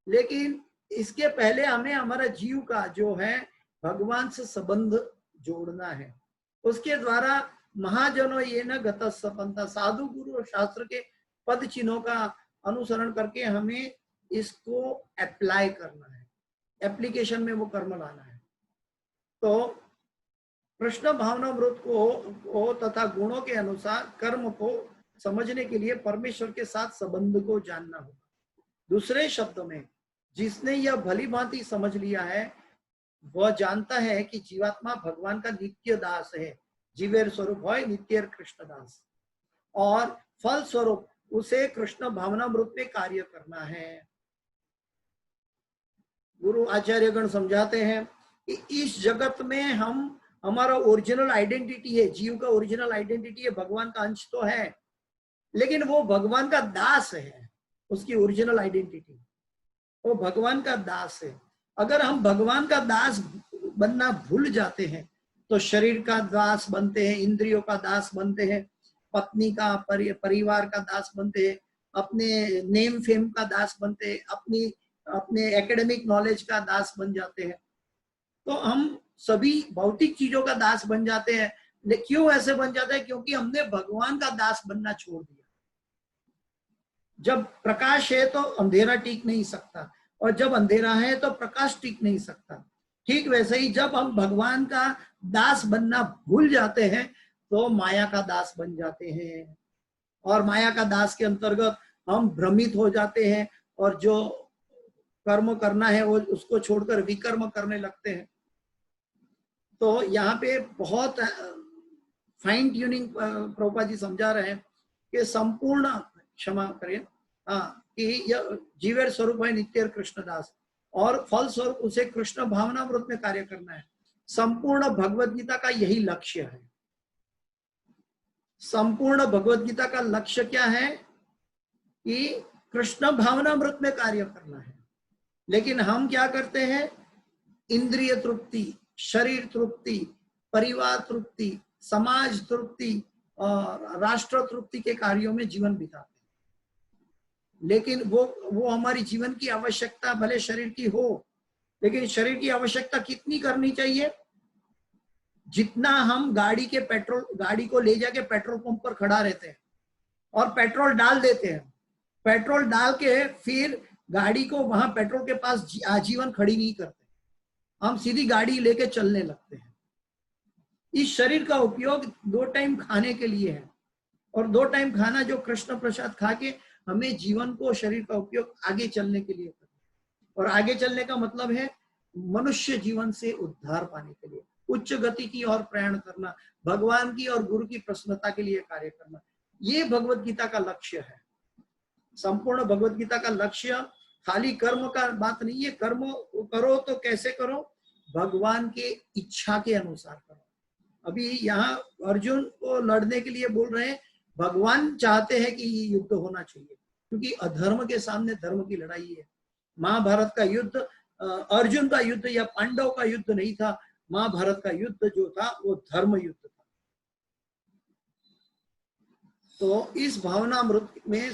लेकिन इसके पहले हमें हमारा जीव का जो है भगवान से संबंध जोड़ना है। उसके द्वारा महाजनों ये न गतस्सपंता, साधु गुरु और शास्त्र के पद चिन्हों का अनुसरण करके हमें इसको अप्लाई करना है, एप्लीकेशन में वो कर्म लाना है। तो कृष्ण भावना मृत को तथा गुणों के अनुसार कर्म को समझने के लिए परमेश्वर के साथ संबंध को जानना होगा। दूसरे शब्दों में जिसने यह भली भांति समझ लिया है वह जानता है कि जीवात्मा भगवान का नित्य दास है। जीवेर स्वरूप है नित्य कृष्ण दास और फल स्वरूप उसे कृष्ण भावना मृत में कार्य करना है। गुरु आचार्यगण समझाते हैं कि इस जगत में हम हमारा ओरिजिनल आइडेंटिटी है, जीव का ओरिजिनल आइडेंटिटी है, भगवान का अंश तो है लेकिन वो भगवान का दास है। उसकी ओरिजिनल आइडेंटिटी वो भगवान का दास है। अगर हम भगवान का दास बनना भूल जाते हैं तो शरीर का दास बनते हैं, इंद्रियों का दास बनते हैं, पत्नी का परिवार का दास बनते हैं, अपने नेम फेम का दास बनते हैं, अपने एकेडमिक नॉलेज का दास बन जाते हैं। तो हम सभी भौतिक चीजों का दास बन जाते हैं। क्यों ऐसे बन जाते हैं? क्योंकि हमने भगवान का दास बनना छोड़ दिया। जब प्रकाश है तो अंधेरा टिक नहीं सकता, और जब अंधेरा है तो प्रकाश टिक नहीं सकता। ठीक वैसे ही जब हम भगवान का दास बनना भूल जाते हैं तो माया का दास बन जाते हैं, और माया का दास के अंतर्गत हम भ्रमित हो जाते हैं, और जो कर्म करना है वो उसको छोड़कर विकर्म करने लगते हैं। तो यहाँ पे बहुत फाइन ट्यूनिंग प्रभुपाद जी समझा रहे हैं कि संपूर्ण, क्षमा करिए, हाँ, कि यह जीवेर स्वरूप है नित्य कृष्णदास, और फल स्वरूप उसे कृष्ण भावनामृत में कार्य करना है। संपूर्ण भगवत गीता का यही लक्ष्य है। संपूर्ण भगवत गीता का लक्ष्य क्या है? कि कृष्ण भावनामृत में कार्य करना है। लेकिन हम क्या करते हैं? इंद्रिय तृप्ति, शरीर तृप्ति, परिवार तृप्ति, समाज तृप्ति और राष्ट्र तृप्ति के कार्यों में जीवन बिताते हैं। लेकिन वो हमारी जीवन की आवश्यकता भले शरीर की हो, लेकिन शरीर की आवश्यकता कितनी करनी चाहिए? जितना हम गाड़ी को ले जाके पेट्रोल पंप पर खड़ा रहते हैं और पेट्रोल डाल देते हैं, पेट्रोल डाल के फिर गाड़ी को वहां पेट्रोल के पास आजीवन खड़ी नहीं करते, हम सीधी गाड़ी लेके चलने लगते हैं। इस शरीर का उपयोग 2 टाइम खाने के लिए है, और 2 टाइम खाना जो कृष्ण प्रसाद खा के हमें जीवन को, शरीर का उपयोग आगे चलने के लिए करना। और आगे चलने का मतलब है मनुष्य जीवन से उद्धार पाने के लिए उच्च गति की ओर प्रयाण करना, भगवान की और गुरु की प्रसन्नता के लिए कार्य करना। ये भगवत गीता का लक्ष्य है। संपूर्ण भगवत गीता का लक्ष्य खाली कर्म का बात नहीं है। कर्म करो तो कैसे करो? भगवान के इच्छा के अनुसार करो। अभी यहाँ अर्जुन को लड़ने के लिए बोल रहे हैं, भगवान चाहते हैं कि ये युद्ध होना चाहिए, क्योंकि अधर्म के सामने धर्म की लड़ाई है। महाभारत का युद्ध अर्जुन का युद्ध या पांडव का युद्ध नहीं था। महाभारत का युद्ध जो था वो धर्म युद्ध था। तो इस भावनामृत में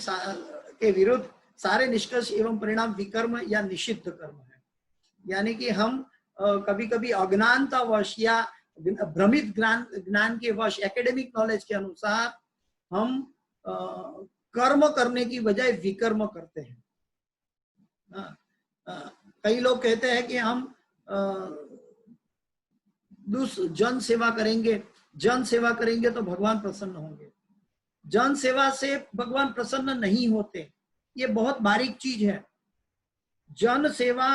के विरुद्ध सारे निष्कर्ष एवं परिणाम विकर्म या निषिद्ध कर्म है। यानी कि हम कभी कभी अज्ञानतावश या भ्रमित ज्ञान के वश, एकेडमिक नॉलेज के अनुसार हम कर्म करने की बजाय विकर्म करते हैं। कई लोग कहते हैं कि हम जन सेवा करेंगे, जन सेवा करेंगे तो भगवान प्रसन्न होंगे। जन सेवा से भगवान प्रसन्न नहीं होते, ये बहुत बारीक चीज है। जन सेवा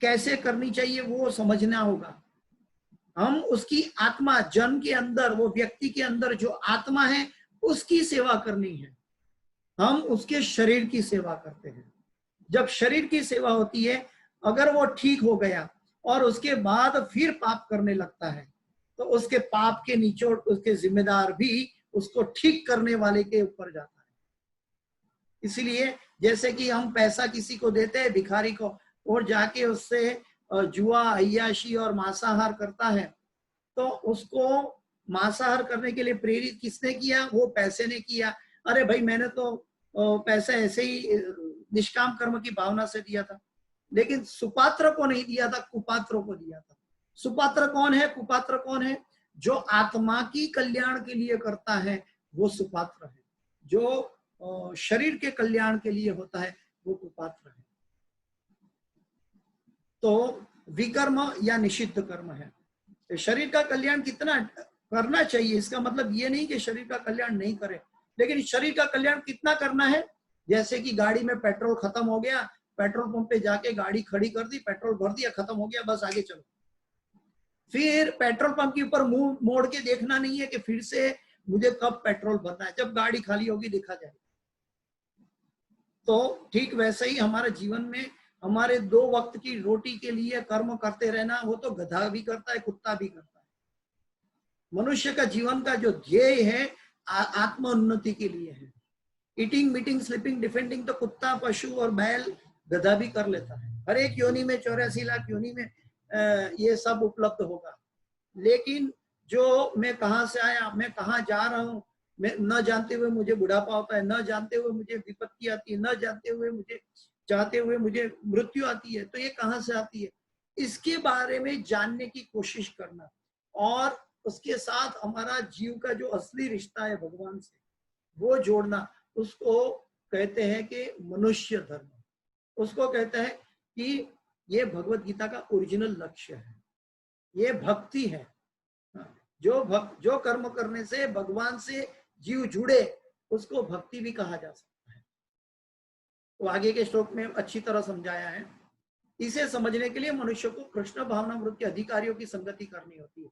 कैसे करनी चाहिए वो समझना होगा। हम उसकी आत्मा, जन के अंदर, वो व्यक्ति के अंदर जो आत्मा है उसकी सेवा करनी है। हम उसके शरीर की सेवा करते हैं। जब शरीर की सेवा होती है, अगर वो ठीक हो गया और उसके बाद फिर पाप करने लगता है, तो उसके पाप के निचोड़, उसके जिम्मेदार भी उसको ठीक करने वाले के ऊपर जाता है। इसलिए जैसे कि हम पैसा किसी को देते हैं, भिखारी को, और जाके उससे जुआ, अय्याशी और मांसाहार करता है, तो उसको मांसाहार करने के लिए प्रेरित किसने किया? वो पैसे ने किया। अरे भाई, मैंने तो पैसा ऐसे ही निष्काम कर्म की भावना से दिया था। लेकिन सुपात्र को नहीं दिया था, कुपात्रों को दिया था। सुपात्र कौन है? कुपात्र कौन है? जो आत्मा की कल्याण के लिए करता है वो सुपात्र है। जो शरीर के कल्याण के लिए होता है वो कुपात्र है। तो विकर्म या निषिद्ध कर्म है। शरीर का कल्याण कितना करना चाहिए, इसका मतलब ये नहीं कि शरीर का कल्याण नहीं करे, लेकिन शरीर का कल्याण कितना करना है। जैसे कि गाड़ी में पेट्रोल खत्म हो गया, पेट्रोल पंप पे जाके गाड़ी खड़ी कर दी, पेट्रोल भर दिया, खत्म हो गया, बस आगे चलो। फिर पेट्रोल पंप के ऊपर मुंह मोड़ के देखना नहीं है कि फिर से मुझे कब पेट्रोल भरना है, जब गाड़ी खाली होगी देखा जाएगा। तो ठीक वैसे ही हमारे जीवन में हमारे 2 वक्त की रोटी के लिए कर्म करते रहना, वो तो गधा भी करता है, कुत्ता भी करता है। मनुष्य का जीवन का जो ध्येय है आत्मोन्नति के लिए है। ईटिंग, मीटिंग, स्लीपिंग, डिफेंडिंग तो कुत्ता, पशु और बैल, गधा भी कर लेता है। हर एक योनि में, 84 लाख योनि में ये सब उपलब्ध होगा। लेकिन जो मैं कहाँ से आया, मैं कहाँ जा रहा हूँ, मैं न जानते हुए मुझे बुढ़ापा होता है, न जानते हुए मुझे विपत्ति आती है, न जानते हुए मुझे, चाहते हुए मुझे मृत्यु आती है, तो ये कहाँ से आती है? इसके बारे में जानने की कोशिश करना, और उसके साथ हमारा जीव का जो असली रिश्ता है भगवान से वो जोड़ना, उसको कहते हैं कि मनुष्य धर्म। उसको कहते हैं कि ये भगवत गीता का ओरिजिनल लक्ष्य है, ये भक्ति है। जो कर्म करने से भगवान से जीव जुड़े उसको भक्ति भी कहा जा सकता है। तो आगे के श्लोक में अच्छी तरह समझाया है। इसे समझने के लिए मनुष्य को कृष्ण भावनामृत के अधिकारियों की संगति करनी होती है।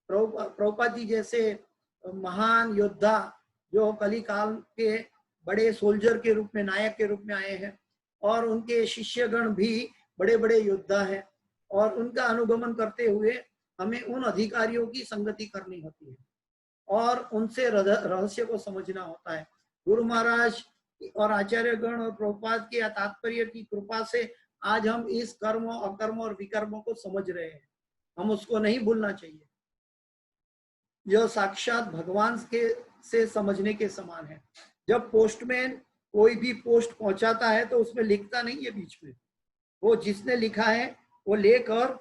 प्रभुपाद जी जैसे महान योद्धा जो कली काल के बड़े सोल्जर के रूप में, नायक के रूप में आए हैं, और उनके शिष्यगण भी बड़े बड़े योद्धा हैं, और उनका अनुगमन करते हुए हमें उन अधिकारियों की संगति करनी होती है और उनसे रहस्य को समझना होता है। गुरु महाराज और आचार्यगण और प्रभुपाद के तात्पर्य की कृपा से आज हम इस कर्म, अकर्म और विकर्मों को समझ रहे हैं। हम उसको नहीं भूलना चाहिए। जो साक्षात भगवान के से समझने के समान है। जब पोस्टमैन कोई भी पोस्ट पहुंचाता है तो उसमें लिखता नहीं है बीच में, वो जिसने लिखा है वो लेकर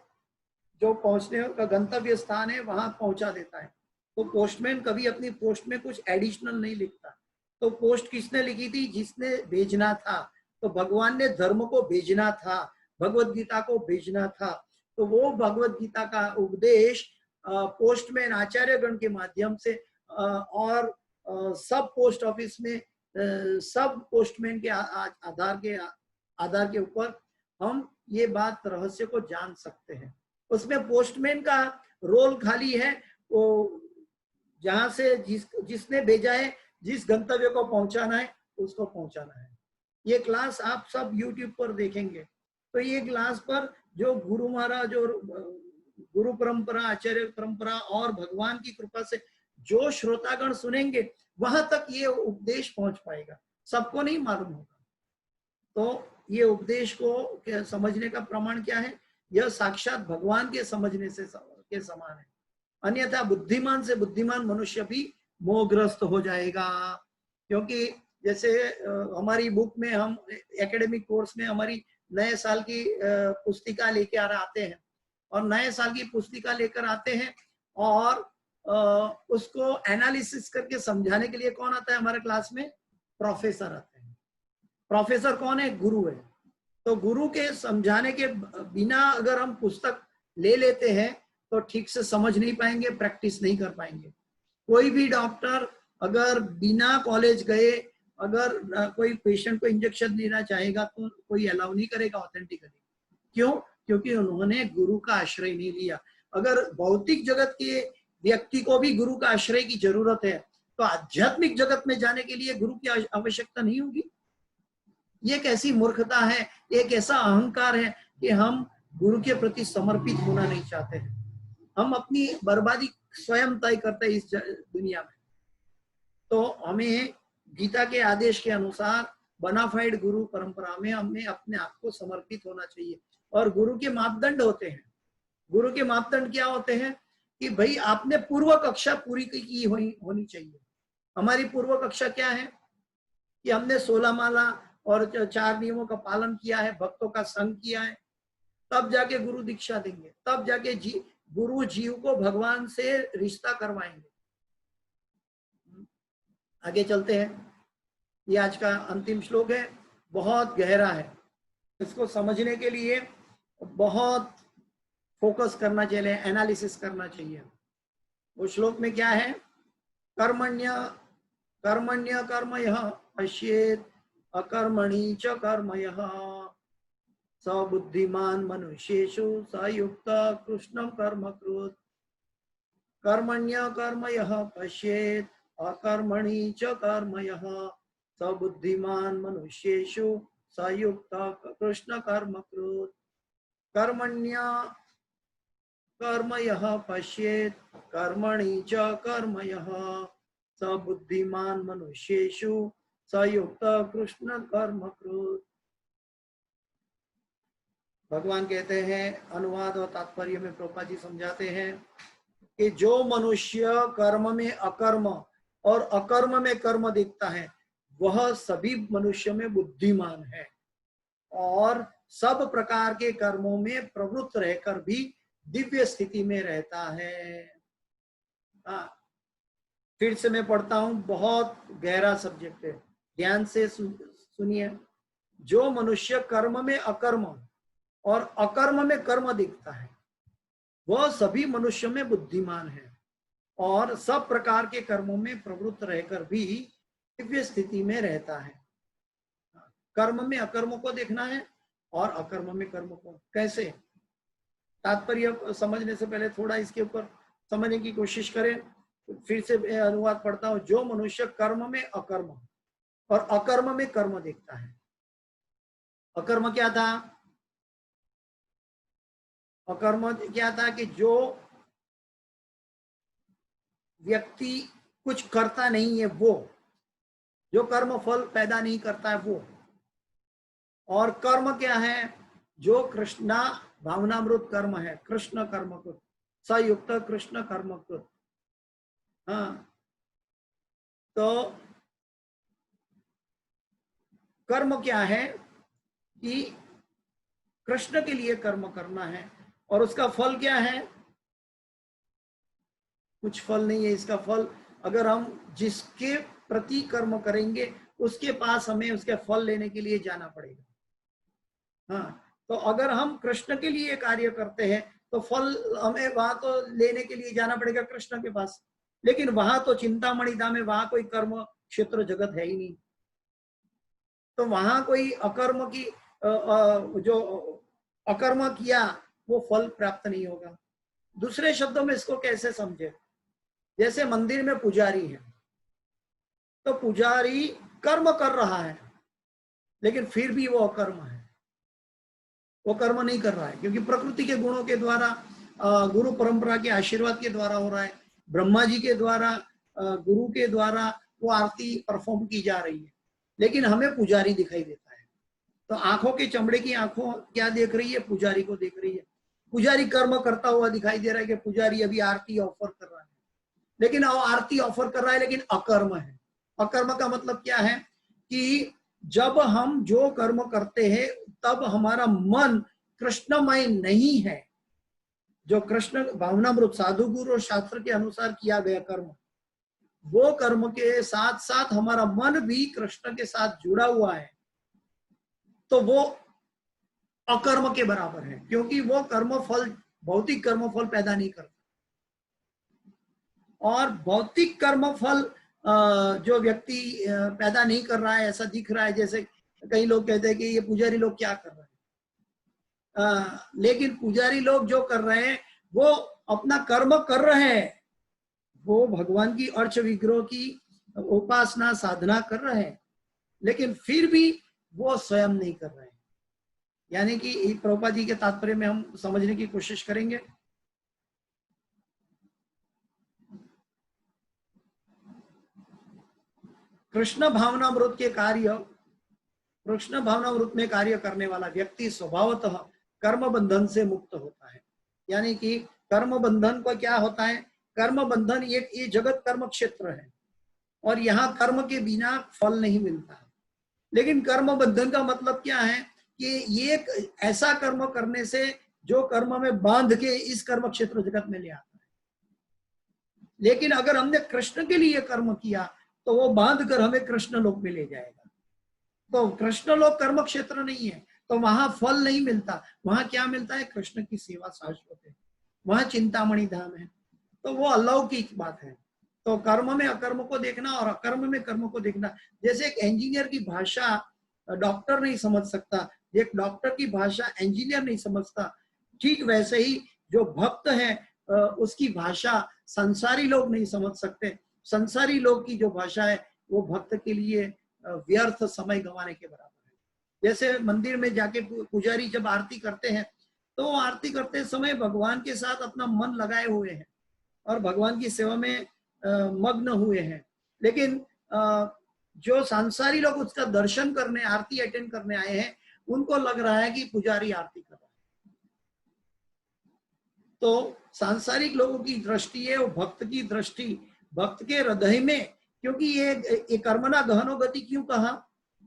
जो पहुंचने का गंतव्य स्थान है वहां पहुंचा देता है। तो पोस्टमैन कभी अपनी पोस्ट में कुछ एडिशनल नहीं लिखता। तो पोस्ट किसने लिखी थी? जिसने भेजना था। तो भगवान ने धर्म को भेजना था, भगवत गीता को भेजना था। तो वो भगवत गीता का उपदेश पोस्टमैन आचार्यगण के माध्यम से और सब पोस्ट ऑफिस में सब पोस्टमैन के आधार के ऊपर हम ये बात रहस्य को जान सकते हैं। उसमें पोस्टमैन का रोल खाली है, वो जहां से जिसने भेजा है, जिस गंतव्य को पहुंचाना है उसको पहुंचाना है। ये क्लास आप सब YouTube पर देखेंगे। तो ये क्लास पर जो गुरु महाराज और गुरु परंपरा, आचार्य परंपरा और भगवान की कृपा से जो श्रोतागण सुनेंगे वहां तक ये उपदेश पहुंच पाएगा। सबको नहीं मालूम होगा। तो ये उपदेश को समझने का प्रमाण क्या है? यह साक्षात भगवान के समझने से के समान है। अन्यथा बुद्धिमान से बुद्धिमान मनुष्य भी मोहग्रस्त हो जाएगा। क्योंकि जैसे हमारी बुक में, हम एकेडमिक कोर्स में हमारी नए साल की पुस्तिका लेके आते हैं, और नए साल की पुस्तिका लेकर आते हैं और उसको एनालिसिस करके समझाने के लिए कौन आता है हमारे क्लास में? प्रोफेसर आते हैं। प्रोफेसर कौन है? गुरु है। तो गुरु के समझाने के बिना अगर हम पुस्तक ले लेते हैं तो ठीक से समझ नहीं पाएंगे, प्रैक्टिस नहीं कर पाएंगे। कोई भी डॉक्टर अगर बिना कॉलेज गए अगर कोई पेशेंट को इंजेक्शन देना चाहेगा तो कोई अलाउ नहीं करेगा ऑथेंटिकली। क्यों? क्योंकि उन्होंने गुरु का आश्रय नहीं लिया। अगर भौतिक जगत के व्यक्ति को भी गुरु का आश्रय की जरूरत है तो आध्यात्मिक जगत में जाने के लिए गुरु की आवश्यकता नहीं होगी। ये कैसी मूर्खता है, एक ऐसा अहंकार है कि हम गुरु के प्रति समर्पित होना नहीं चाहते हैं। हम अपनी बर्बादी स्वयं तय करते हैं इस दुनिया में। तो हमें गीता के आदेश के अनुसार बनाफाइड गुरु परंपरा में हमें अपने आप को समर्पित होना चाहिए। और गुरु के मापदंड होते हैं। गुरु के मापदंड क्या होते हैं? कि भाई आपने पूर्व कक्षा पूरी की होनी चाहिए। हमारी पूर्व कक्षा क्या है? कि हमने 16 माला और 4 नियमों का पालन किया है, भक्तों का संग किया है, तब जाके गुरु दीक्षा देंगे, तब जाके गुरु जीव को भगवान से रिश्ता करवाएंगे। आगे चलते हैं। ये आज का अंतिम श्लोक है, बहुत गहरा है। इसको समझने के लिए बहुत फोकस करना चाहिए, एनालिसिस करना चाहिए। वो श्लोक में क्या है? कर्मण्य कर्मण्य यह पश्येत अकर्मणि च कर्म यः स बुद्धिमान मनुष्येषु स युक्त कृष्णं कर्म कृत्। कर्मण्य कर्म यः पश्येत अकर्मणि च कर्म यः स बुद्धिमान मनुष्येषु स युक्त कृष्ण कर्म कृत्। कर्मण्य कर्म यः पश्येत कर्मणि च कर्म यः स बुद्धिमान मनुष्येषु सयुक्त कृष्ण कर्म कृत। भगवान कहते हैं, अनुवाद और तात्पर्य में प्रभुपाद जी समझाते हैं कि जो मनुष्य कर्म में अकर्म और अकर्म में कर्म देखता है वह सभी मनुष्य में बुद्धिमान है। और सब प्रकार के कर्मों में प्रवृत्त रहकर भी दिव्य स्थिति में रहता है। फिर से मैं पढ़ता हूं, बहुत गहरा सब्जेक्ट है, ध्यान से सुनिए। जो मनुष्य कर्म में अकर्म और अकर्म में कर्म दिखता है, वह सभी मनुष्य में बुद्धिमान है और सब प्रकार के कर्मों में प्रवृत्त रहकर भी दिव्य स्थिति में रहता है। कर्म में अकर्म को देखना है और अकर्म में कर्म को। कैसे? तात्पर्य समझने से पहले थोड़ा इसके ऊपर समझने की कोशिश करें। फिर से अनुवाद पढ़ता हूं। जो मनुष्य कर्म में अकर्म और अकर्म में कर्म देखता है। अकर्म क्या था? अकर्म क्या था कि जो व्यक्ति कुछ करता नहीं है, वो जो कर्म फल पैदा नहीं करता है वो। और कर्म क्या है? जो कृष्णा भावनामृत कर्म है, कृष्ण कर्मकृत, सयुक्त कृष्ण कर्मकृत। हाँ, तो कर्म क्या है कि कृष्ण के लिए कर्म करना है और उसका फल क्या है? कुछ फल नहीं है। इसका फल, अगर हम जिसके प्रति कर्म करेंगे उसके पास हमें उसके फल लेने के लिए जाना पड़ेगा। हाँ, तो अगर हम कृष्ण के लिए कार्य करते हैं तो फल हमें वहां तो लेने के लिए जाना पड़ेगा कृष्ण के पास, लेकिन वहां तो चिंतामणि धाम में वहां कोई कर्म क्षेत्र जगत है ही नहीं। तो वहां कोई अकर्म की जो अकर्म किया वो फल प्राप्त नहीं होगा। दूसरे शब्दों में इसको कैसे समझे? जैसे मंदिर में पुजारी है, तो पुजारी कर्म कर रहा है लेकिन फिर भी वो अकर्म है, वो कर्म नहीं कर रहा है, क्योंकि प्रकृति के गुणों के द्वारा, गुरु परंपरा के आशीर्वाद के द्वारा हो रहा है, ब्रह्मा जी के द्वारा, गुरु के द्वारा वो आरती परफॉर्म की जा रही है, लेकिन हमें पुजारी दिखाई देता है। तो आंखों के चमड़े की आंखों क्या देख रही है? पुजारी को देख रही है। पुजारी कर्म करता हुआ दिखाई दे रहा है कि पुजारी अभी आरती ऑफर कर रहा है, लेकिन आरती ऑफर कर रहा है लेकिन अकर्म है। अकर्म का मतलब क्या है कि जब हम जो कर्म करते हैं तब हमारा मन कृष्णमय नहीं है। जो कृष्ण भावनामृत साधु गुरु और शास्त्र के अनुसार किया गया कर्म, वो कर्म के साथ साथ हमारा मन भी कृष्ण के साथ जुड़ा हुआ है, तो वो अकर्म के बराबर है, क्योंकि वो कर्म फल, भौतिक कर्म फल पैदा नहीं करता। और भौतिक कर्म फल जो व्यक्ति पैदा नहीं कर रहा है, ऐसा दिख रहा है। जैसे कई लोग कहते हैं कि ये पुजारी लोग क्या कर रहे हैं, लेकिन पुजारी लोग जो कर रहे हैं वो अपना कर्म कर रहे हैं, वो भगवान की अर्च विग्रह की उपासना साधना कर रहे हैं, लेकिन फिर भी वो स्वयं नहीं कर रहे हैं। यानी कि प्रभुपाद जी के तात्पर्य में हम समझने की कोशिश करेंगे। कृष्ण भावनामृत के कार्य, कृष्ण भावनामृत में कार्य करने वाला व्यक्ति स्वभावतः कर्म बंधन से मुक्त होता है। यानी कि कर्म बंधन को क्या होता है? कर्म बंधन ये जगत कर्म क्षेत्र है और यहाँ कर्म के बिना फल नहीं मिलता है। लेकिन कर्म बंधन का मतलब क्या है कि ये ऐसा कर्म करने से जो कर्म में बांध के इस कर्म क्षेत्र जगत में ले आता है। लेकिन अगर हमने कृष्ण के लिए कर्म किया तो वो बांध कर हमें कृष्ण लोक में ले जाएगा। तो कृष्ण लोक कर्म क्षेत्र नहीं है, तो वहां फल नहीं मिलता। वहां क्या मिलता है? कृष्ण की सेवा शाश्वत है, वहां चिंतामणि धाम है, तो वो अलौकिक बात है। तो कर्म में अकर्म को देखना और अकर्म में कर्म को देखना। जैसे एक इंजीनियर की भाषा डॉक्टर नहीं समझ सकता, एक डॉक्टर की भाषा इंजीनियर नहीं समझता, ठीक वैसे ही जो भक्त है उसकी भाषा संसारी लोग नहीं समझ सकते। संसारी लोग की जो भाषा है वो भक्त के लिए व्यर्थ समय गंवाने के बराबर है। जैसे मंदिर में जाके पुजारी जब आरती करते हैं तो आरती करते समय भगवान के साथ अपना मन लगाए हुए हैं और भगवान की सेवा में मग्न हुए हैं, लेकिन जो सांसारी लोग उसका दर्शन करने, आरती अटेंड करने आए हैं, उनको लग रहा है कि पुजारी आरती कर रहा है। तो सांसारिक लोगों की दृष्टि है वो भक्त की दृष्टि, भक्त के हृदय में। क्योंकि ये कर्मणा गहनो गति क्यों कहा?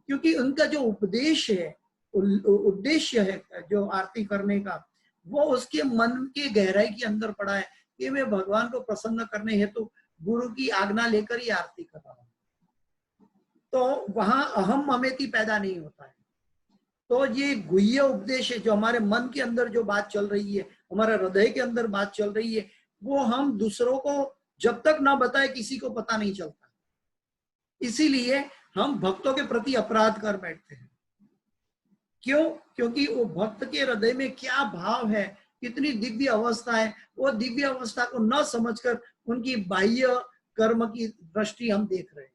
क्योंकि उनका जो उपदेश है उद्देश्य है जो आरती करने का, वो उसके मन के गहराई के अंदर पड़ा है कि मैं भगवान को प्रसन्न करने हेतु गुरु की आज्ञा लेकर ही आरती कर रहा हूं। तो वहां अहम ममेती पैदा नहीं होता है। तो ये गुह्य उपदेश है, जो हमारे मन के अंदर जो बात चल रही है, हमारे हृदय के अंदर बात चल रही है, वो हम दूसरों को जब तक ना बताए किसी को पता नहीं चलता। इसीलिए हम भक्तों के प्रति अपराध कर बैठते हैं। क्यों? क्योंकि वो भक्त के हृदय में क्या भाव है, कितनी दिव्य अवस्था है, वो दिव्य अवस्था को न समझकर उनकी बाह्य कर्म की दृष्टि हम देख रहे हैं।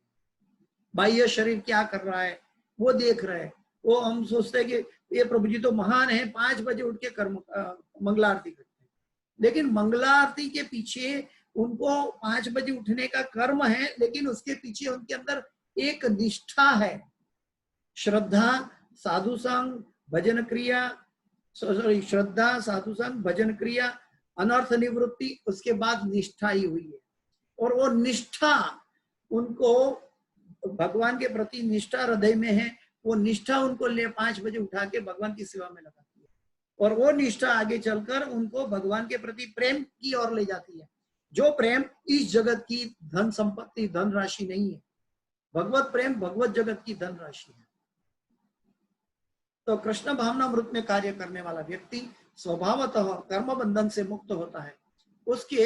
बाह्य शरीर क्या कर रहा है वो देख रहे हैं। वो हम सोचते हैं कि ये प्रभु जी तो महान है, 5 बजे उठ के कर्म मंगला आरती करते हैं, लेकिन मंगला आरती के पीछे उनको 5 बजे उठने का कर्म है, लेकिन उसके पीछे उनके अंदर एक निष्ठा है, श्रद्धा, साधु संग, भजन क्रिया, सॉरी श्रद्धा, साधु संग, भजन क्रिया, अनर्थ निवृत्ति, उसके बाद निष्ठा ही हुई है। और वो निष्ठा उनको भगवान के प्रति निष्ठा हृदय में है, वो निष्ठा उनको ले 5 बजे उठा के भगवान की सेवा में लगाती है, और वो निष्ठा आगे चलकर उनको भगवान के प्रति प्रेम की ओर ले जाती है, जो प्रेम इस जगत की धन संपत्ति, धन राशि नहीं है। भगवत प्रेम भगवत जगत की धन राशि है। तो कृष्ण भावनामृत में कार्य करने वाला व्यक्ति स्वभावतः कर्म बंधन से मुक्त होता है। उसके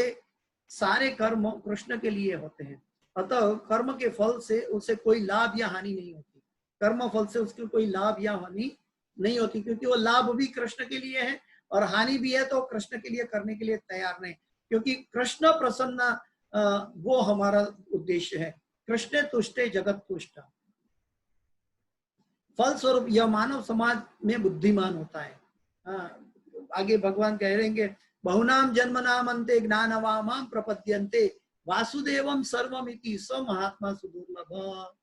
सारे कर्म कृष्ण के लिए होते हैं, अतः कर्म के फल से उसे कोई लाभ या हानि नहीं होती। कर्म फल से उसकी कोई लाभ या हानि नहीं होती, क्योंकि वो लाभ भी कृष्ण के लिए है और हानि भी है तो कृष्ण के लिए करने के लिए तैयार नहीं, क्योंकि कृष्ण प्रसन्न वो हमारा उद्देश्य है। कृष्ण तुष्टे जगत तुष्ट। फल स्वरूप यह मानव समाज में बुद्धिमान होता है। आगे भगवान कह रहेंगे, बहुनाम जन्मनाम अन्ते ज्ञानवामां प्रपद्यन्ते वासुदेवम सर्वमिति स महात्मा सुदुर्लभ।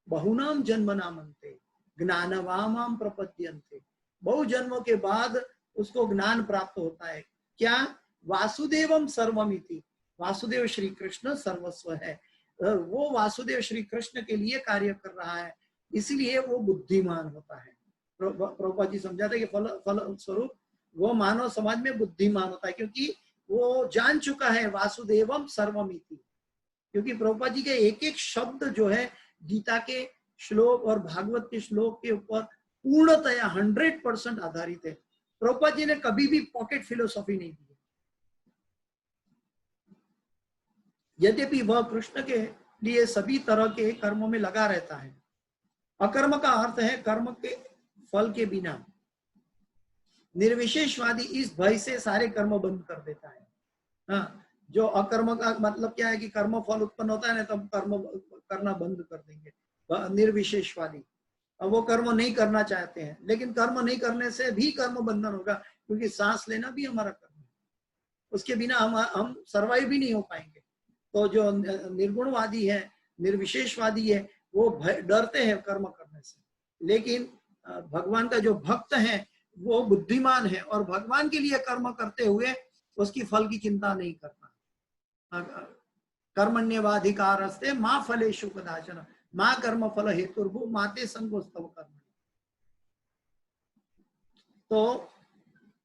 बहुनाम जन्मनाम अन्ते ज्ञानवामां प्रपद्यन्ते, बहु जन्मों के बाद उसको ज्ञान प्राप्त होता है। क्या? वासुदेवम सर्वमिति, वासुदेव श्री कृष्ण सर्वस्व है। वो वासुदेव श्री कृष्ण के लिए कार्य कर रहा है, इसलिए वो बुद्धिमान होता है। प्रभुपाद जी समझाते कि फल स्वरूप वो मानव समाज में बुद्धिमान होता है, क्योंकि वो जान चुका है वासुदेवम सर्वमिति। क्योंकि प्रभुपाद जी के एक एक शब्द जो है गीता के श्लोक और भागवत के श्लोक के ऊपर पूर्णतया 100% आधारित है। प्रभुपाद जी ने कभी भी पॉकेट फिलोसॉफी नहीं दी। यद्यपि वह कृष्ण के लिए सभी तरह के कर्मों में लगा रहता है। अकर्म का अर्थ है कर्म के फल के बिना। निर्विशेषवादी इस भय से सारे कर्म बंद कर देता है। हाँ, जो अकर्म का मतलब क्या है कि कर्म फल उत्पन्न होता है ना, तब कर्म करना बंद कर देंगे निर्विशेषवादी। अब वो कर्म नहीं करना चाहते हैं, लेकिन कर्म नहीं करने से भी कर्म बंधन होगा, क्योंकि सांस लेना भी हमारा कर्म है, उसके बिना हम सर्वाइव भी नहीं हो पाएंगे। तो जो निर्गुणवादी है, निर्विशेषवादी है, वो डरते हैं कर्म करने से। लेकिन भगवान का जो भक्त है वो बुद्धिमान है और भगवान के लिए कर्म करते हुए उसकी फल की चिंता नहीं करना। कर्मण्यवाधिकारस्ते मां फलेषु कदाचन मां कर्म फल हेतुर्भु माते संगोस्तव कर्म। तो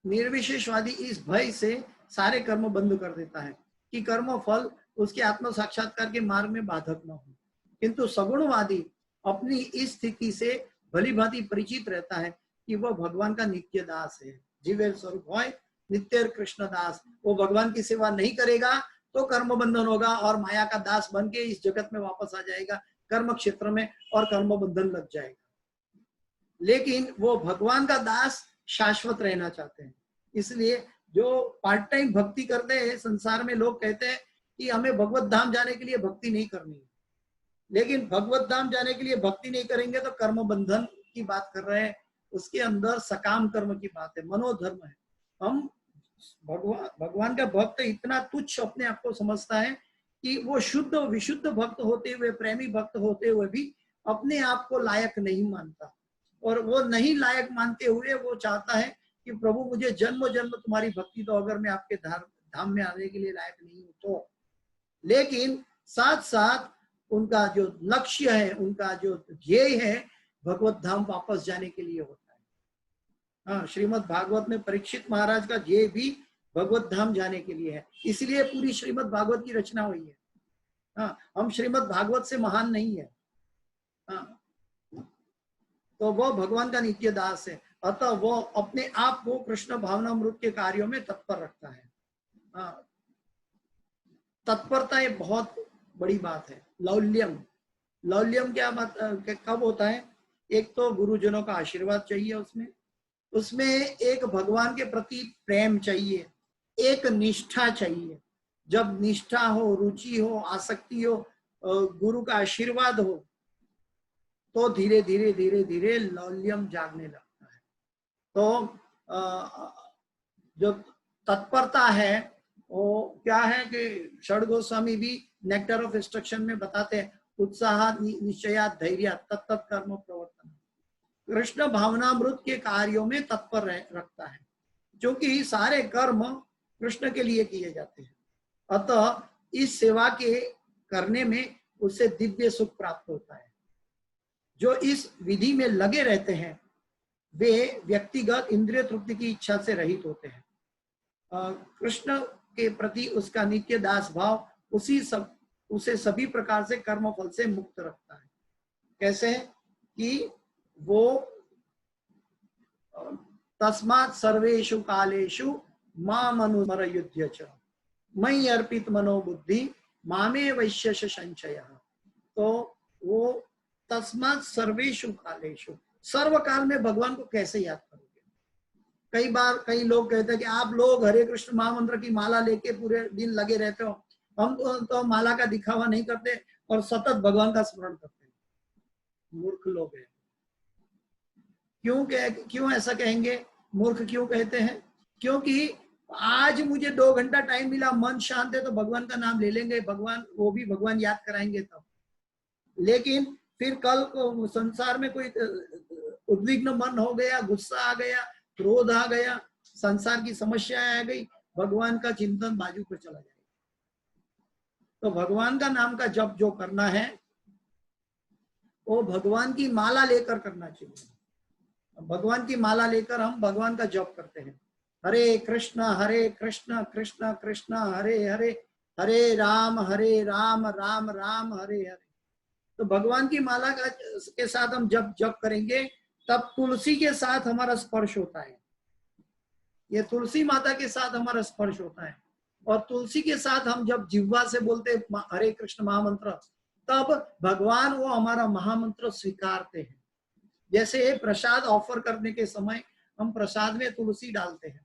निर्विशेषवादी इस भय से सारे कर्म बंद कर देता है कि कर्म फल उसके आत्म साक्षात्कार के मार्ग में बाधक न हो। किंतु सगुणवादी अपनी इस स्थिति से भली भांति परिचित रहता है कि वह भगवान का नित्य दास है। जीवेर स्वरूप होय नित्य कृष्ण दास। वो भगवान की सेवा नहीं करेगा तो कर्म बंधन होगा और माया का दास बन के इस जगत में वापस आ जाएगा, कर्म क्षेत्र में, और कर्म बंधन लग जाएगा। लेकिन वो भगवान का दास शाश्वत रहना चाहते हैं। इसलिए जो पार्ट टाइम भक्ति करते हैं, संसार में लोग कहते हैं कि हमें भगवत धाम जाने के लिए भक्ति नहीं करनी है, लेकिन भगवत धाम जाने के लिए भक्ति नहीं करेंगे तो कर्म बंधन की बात कर रहे हैं। उसके अंदर सकाम कर्म की बात है, मनोधर्म है। हम भगवान का भक्त इतना तुच्छ अपने आप को समझता है कि वो शुद्ध विशुद्ध भक्त होते हुए, प्रेमी भक्त होते हुए भी अपने आप को लायक नहीं मानता, और वो नहीं लायक मानते हुए वो चाहता है कि प्रभु मुझे जन्म जन्म तुम्हारी भक्ति दो, अगर मैं आपके धाम में आने के लिए लायक नहीं हूं तो। लेकिन साथ साथ उनका जो लक्ष्य है, उनका जो ध्येय है, भगवत धाम वापस जाने के लिए होता है। हाँ, श्रीमद् भागवत में परीक्षित महाराज का ये भी भगवत धाम जाने के लिए है, इसलिए पूरी श्रीमद् भागवत की रचना हुई है। हाँ, हम श्रीमद् भागवत से महान नहीं है। हाँ, तो वो भगवान का नित्य दास है, अतः वो अपने आप को कृष्ण भावनामृत के कार्यों में तत्पर रखता है। हाँ, तत्परता एक बहुत बड़ी बात है। लौल्यम, लौल्यम क्या बात कब होता है? एक तो गुरुजनों का आशीर्वाद चाहिए, उसमें एक भगवान के प्रति प्रेम चाहिए, एक निष्ठा चाहिए। जब निष्ठा हो, रुचि हो, आसक्ति हो, गुरु का आशीर्वाद हो, तो धीरे धीरे धीरे धीरे लौल्यम जागने लगता है। तो जो तत्परता है वो क्या है कि षड गोस्वामी भी नेक्टर ऑफ इंस्ट्रक्शन में बताते हैं, उत्साह निश्चया धैर्य तत्त कर्म प्रवर्तन। कृष्ण भावनामृत के कार्यों में तत्पर रखता है, क्योंकि सारे कर्म कृष्ण के लिए किए जाते हैं। अतः इस सेवा के करने में उससे दिव्य सुख प्राप्त होता है। जो इस विधि में लगे रहते हैं वे व्यक्तिगत इंद्रिय तृप्ति की इच्छा से रहित होते हैं। कृष्ण के प्रति उसका नित्य दास भाव उसे सभी प्रकार से कर्म फल से मुक्त रखता है। कैसे? कि वो तस्मात् सर्वेषु कालेषु माम अनुस्मरयुध्य च मयि अर्पित मनोबुद्धि मामे वैश्यश संचयः। तो वो तस्मात् सर्वेषु कालेषु, सर्व काल में भगवान को कैसे याद करोगे? कई बार कई लोग कहते हैं कि आप लोग हरे कृष्ण महामंत्र की माला लेके पूरे दिन लगे रहते हो, हम तो माला का दिखावा नहीं करते और सतत भगवान का स्मरण करते हैं। मूर्ख लोग हैं। क्यों ऐसा कहेंगे? मूर्ख क्यों कहते हैं? क्योंकि आज मुझे 2 घंटा टाइम मिला, मन शांत है, तो भगवान का नाम ले लेंगे, भगवान वो भी भगवान याद कराएंगे तब। लेकिन फिर कल को संसार में कोई उद्विग्न मन हो गया, गुस्सा आ गया, क्रोध आ गया, संसार की समस्याएं आ गई, भगवान का चिंतन बाजू पर चला जाएगा। तो भगवान का नाम का जप जो करना है वो भगवान की माला लेकर करना चाहिए। भगवान की माला लेकर हम भगवान का जप करते हैं, हरे कृष्ण कृष्ण कृष्ण हरे हरे, हरे राम राम राम हरे हरे। तो भगवान की माला के साथ हम जब जप करेंगे तब तुलसी के साथ हमारा स्पर्श होता है। ये तुलसी माता के साथ हमारा स्पर्श होता है, और तुलसी के साथ हम जब जिह्वा से बोलते हरे कृष्ण महामंत्र, तब भगवान वो हमारा महामंत्र स्वीकारते हैं। जैसे प्रसाद ऑफर करने के समय हम प्रसाद में तुलसी डालते हैं,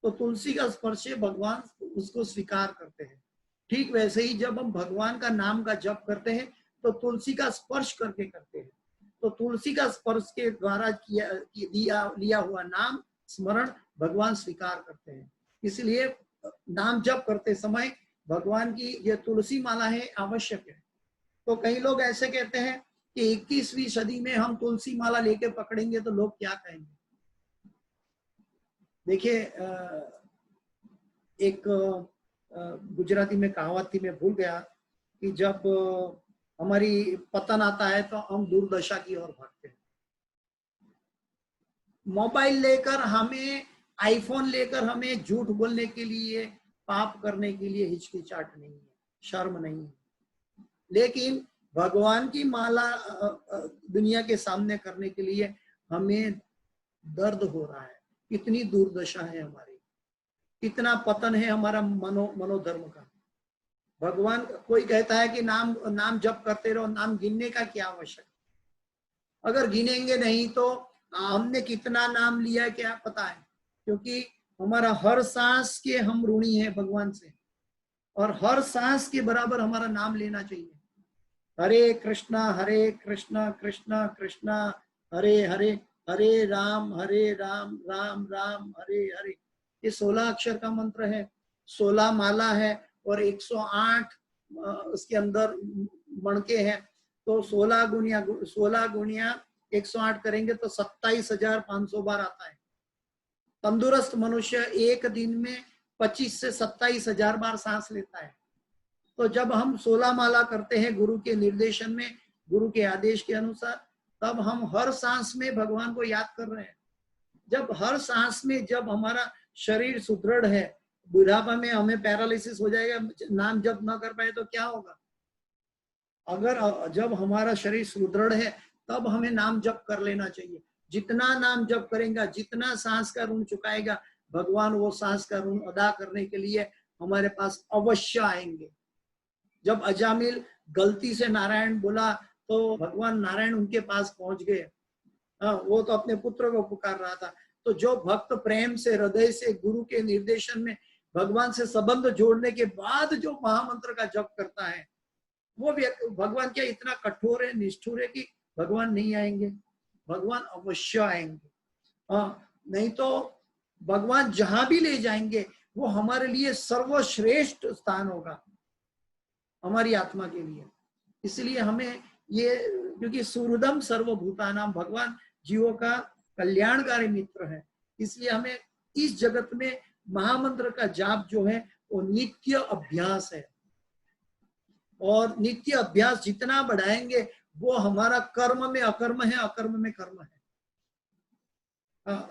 तो तुलसी का स्पर्श से भगवान उसको स्वीकार करते हैं। ठीक वैसे ही जब हम भगवान का नाम का जप करते हैं तो तुलसी का स्पर्श करके करते हैं। तो तुलसी का स्पर्श के द्वारा लिया हुआ नाम स्मरण भगवान स्वीकार करते हैं। इसलिए नाम जप करते समय भगवान की ये तुलसी माला है आवश्यक है। तो कई लोग ऐसे कहते हैं कि 21वीं सदी में हम तुलसी माला लेके पकड़ेंगे तो लोग क्या कहेंगे। देखिए एक गुजराती में कहावत थी, मैं भूल गया, कि जब हमारी पतन आता है तो हम दुर्दशा की ओर भागते हैं। मोबाइल लेकर हमें, आईफोन लेकर हमें झूठ बोलने के लिए, पाप करने के लिए हिचकिचाहट नहीं है, शर्म नहीं है। लेकिन भगवान की माला दुनिया के सामने करने के लिए हमें दर्द हो रहा है। कितनी दुर्दशा है हमारी, कितना पतन है हमारा मनोधर्म का। भगवान, कोई कहता है कि नाम जप करते रहो, नाम गिनने का क्या आवश्यक? अगर गिनेंगे नहीं तो हमने कितना नाम लिया है क्या पता है, क्योंकि हमारा हर सांस के हम ऋणी है भगवान से, और हर सांस के बराबर हमारा नाम लेना चाहिए। हरे कृष्णा कृष्ण कृष्ण हरे हरे, हरे राम राम राम हरे हरे। ये 16 अक्षर का मंत्र है, 16 माला है और 108 उसके अंदर मणके हैं। तो 16 गुणिया 108 करेंगे तो 27,500 बार आता है। तंदुरुस्त मनुष्य एक दिन में 25 से 27,000 बार सांस लेता है। तो जब हम 16 माला करते हैं गुरु के निर्देशन में, गुरु के आदेश के अनुसार, तब हम हर सांस में भगवान को याद कर रहे हैं। जब हर सांस में, जब हमारा शरीर सुदृढ़ है, बुढ़ापा में हमें पैरालिसिस हो जाएगा, नाम जप ना कर पाए तो क्या होगा? अगर जब हमारा शरीर सुदृढ़ है तब हमें नाम जप कर लेना चाहिए। जितना नाम जप करेगा, जितना सांस का ऋण चुकाएगा, भगवान वो सांस का ऋण अदा करने के लिए हमारे पास अवश्य आएंगे। जब अजामिल गलती से नारायण बोला तो भगवान नारायण उनके पास पहुंच गए। वो तो अपने पुत्र को पुकार रहा था। तो जो भक्त प्रेम से, हृदय से, गुरु के निर्देशन में भगवान से संबंध जोड़ने के बाद जो महामंत्र का जप करता है, वो भी, भगवान क्या इतना कठोर है, निष्ठुर है कि भगवान नहीं आएंगे? भगवान अवश्य आएंगे। नहीं तो भगवान जहां भी ले जाएंगे वो हमारे लिए सर्वश्रेष्ठ स्थान होगा, हमारी आत्मा के लिए। इसलिए हमें ये, क्योंकि सुहृदम सर्वभूतानाम, भगवान जीवों का कल्याणकारी मित्र है, इसलिए हमें इस जगत में महामंत्र का जाप जो है वो नित्य अभ्यास है। और नित्य अभ्यास जितना बढ़ाएंगे वो हमारा कर्म में अकर्म है, अकर्म में कर्म है।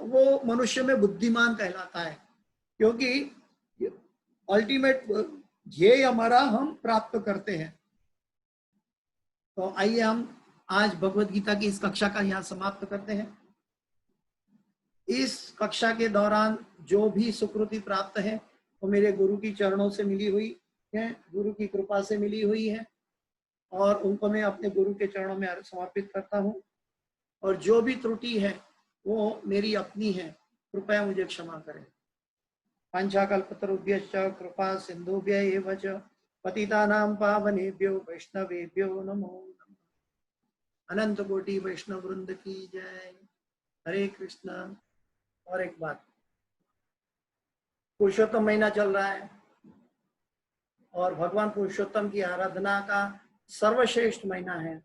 वो मनुष्य में बुद्धिमान कहलाता है, क्योंकि अल्टीमेट ध्येय हमारा हम प्राप्त करते हैं। तो आइए हम आज भगवत गीता की इस कक्षा का यहाँ समाप्त करते हैं। इस कक्षा के दौरान जो भी सुकृति प्राप्त है वो मेरे गुरु की चरणों से मिली हुई है, गुरु की कृपा से मिली हुई है, और उनको मैं अपने गुरु के चरणों में समर्पित करता हूँ। और जो भी त्रुटि है वो मेरी अपनी है, कृपया मुझे क्षमा करें। पंचाकल्पतरुभ्यश्च कृपा सिंधुभ्य एव च पतितानां पावनेभ्यो वैष्णवेभ्यो नमो नमः। अनंत कोटि वैष्णव वृंद की जय। हरे कृष्ण। और एक बात, पुरुषोत्तम महीना चल रहा है और भगवान पुरुषोत्तम की आराधना का सर्वश्रेष्ठ महीना है।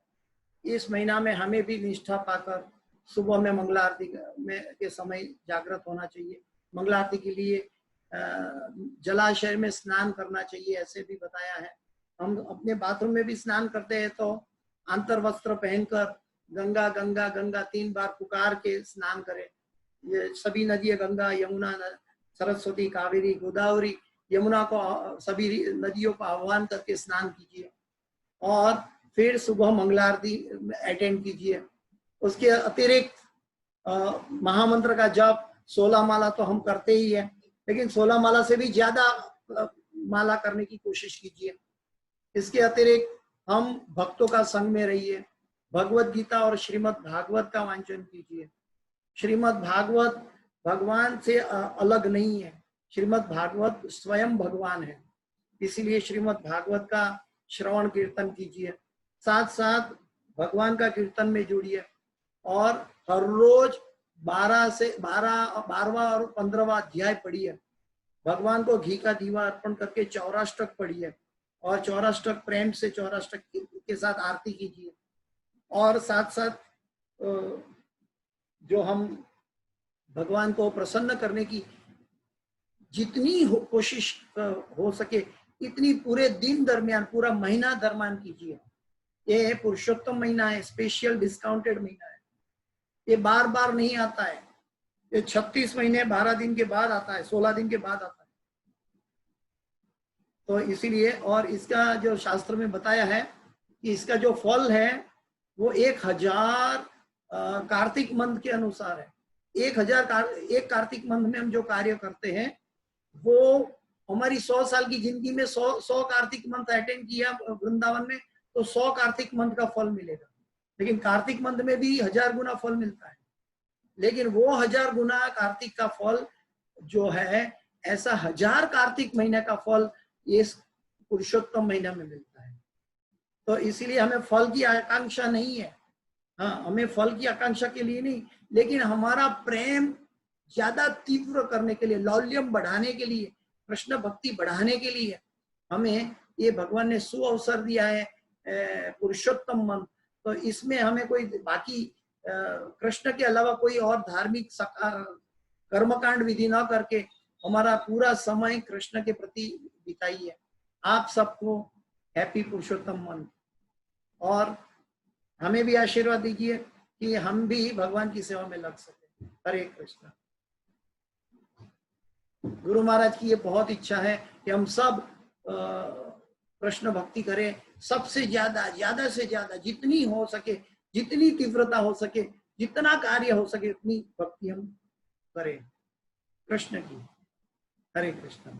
इस महीना में हमें भी निष्ठा पाकर सुबह में मंगला आरती के समय जागृत होना चाहिए। मंगला आरती के लिए जलाशय में स्नान करना चाहिए, ऐसे भी बताया है। हम अपने बाथरूम में भी स्नान करते हैं तो अंतर वस्त्र पहनकर गंगा गंगा गंगा 3 बार पुकार के स्नान करें। ये सभी नदियां, गंगा, यमुना, सरस्वती, कावेरी, गोदावरी, यमुना को, सभी नदियों को आह्वान करके स्नान कीजिए और फिर सुबह मंगला आरती अटेंड कीजिए। उसके अतिरिक्त महामंत्र का जप 16 माला तो हम करते ही है, लेकिन 16 माला से भी ज्यादा माला करने की कोशिश कीजिए। इसके अतिरिक्त हम भक्तों का संग में रहिए, भगवत गीता और श्रीमद् भागवत का वांचन कीजिए। श्रीमद् भागवत भगवान से अलग नहीं है, श्रीमद् भागवत स्वयं भगवान है, इसीलिए श्रीमद् भागवत का श्रवण कीर्तन कीजिए। साथ साथ भगवान का कीर्तन में जुड़िए और हर रोज 12वां और 15वां अध्याय पढ़िए। भगवान को घी का दीवा अर्पण करके चौराष्टक पढ़िए और चौराष्टक प्रेम से चौराष्टक के साथ आरती कीजिए। और साथ साथ जो हम भगवान को प्रसन्न करने की जितनी कोशिश हो सके इतनी पूरे दिन दरमियान, पूरा महीना दरमियान कीजिए। ये पुरुषोत्तम महीना है, स्पेशल डिस्काउंटेड महीना है, ये बार बार नहीं आता है। ये 36 महीने 12 दिन के बाद आता है, 16 दिन के बाद आता है। तो इसीलिए, और इसका जो शास्त्र में बताया है कि इसका जो फल है वो 1000 कार्तिक मंथ के अनुसार है। 1000 कार्तिक मंथ में हम जो कार्य करते हैं वो हमारी 100 साल की जिंदगी में 100 कार्तिक मंथ अटेंड किया वृंदावन में तो 100 कार्तिक मंथ का फल मिलेगा। लेकिन कार्तिक मंथ में भी 1000 गुना फल मिलता है, लेकिन वो 1000 गुना कार्तिक का फल जो है, ऐसा 1000 कार्तिक महीने का फल ये पुरुषोत्तम महीना में मिलता है। तो इसीलिए हमें फल की आकांक्षा नहीं है। हाँ, हमें फल की आकांक्षा के लिए नहीं, लेकिन हमारा प्रेम ज्यादा तीव्र करने के लिए, लौल्यम बढ़ाने के लिए, कृष्ण भक्ति बढ़ाने के लिए हमें ये भगवान ने सुअवसर दिया है, पुरुषोत्तम मंथ। तो इसमें हमें कोई बाकी कृष्ण के अलावा कोई और धार्मिक कर्मकांड विधि न करके हमारा पूरा समय कृष्ण के प्रति बिताइए। आप सबको हैप्पी पुरुषोत्तम मंथ, और हमें भी आशीर्वाद दीजिए कि हम भी भगवान की सेवा में लग सके। हरे कृष्ण। गुरु महाराज की ये बहुत इच्छा है कि हम सब कृष्ण भक्ति करें, सबसे ज्यादा से ज्यादा जितनी हो सके, जितनी तीव्रता हो सके, जितना कार्य हो सके उतनी भक्ति हम करें कृष्ण की। हरे कृष्ण।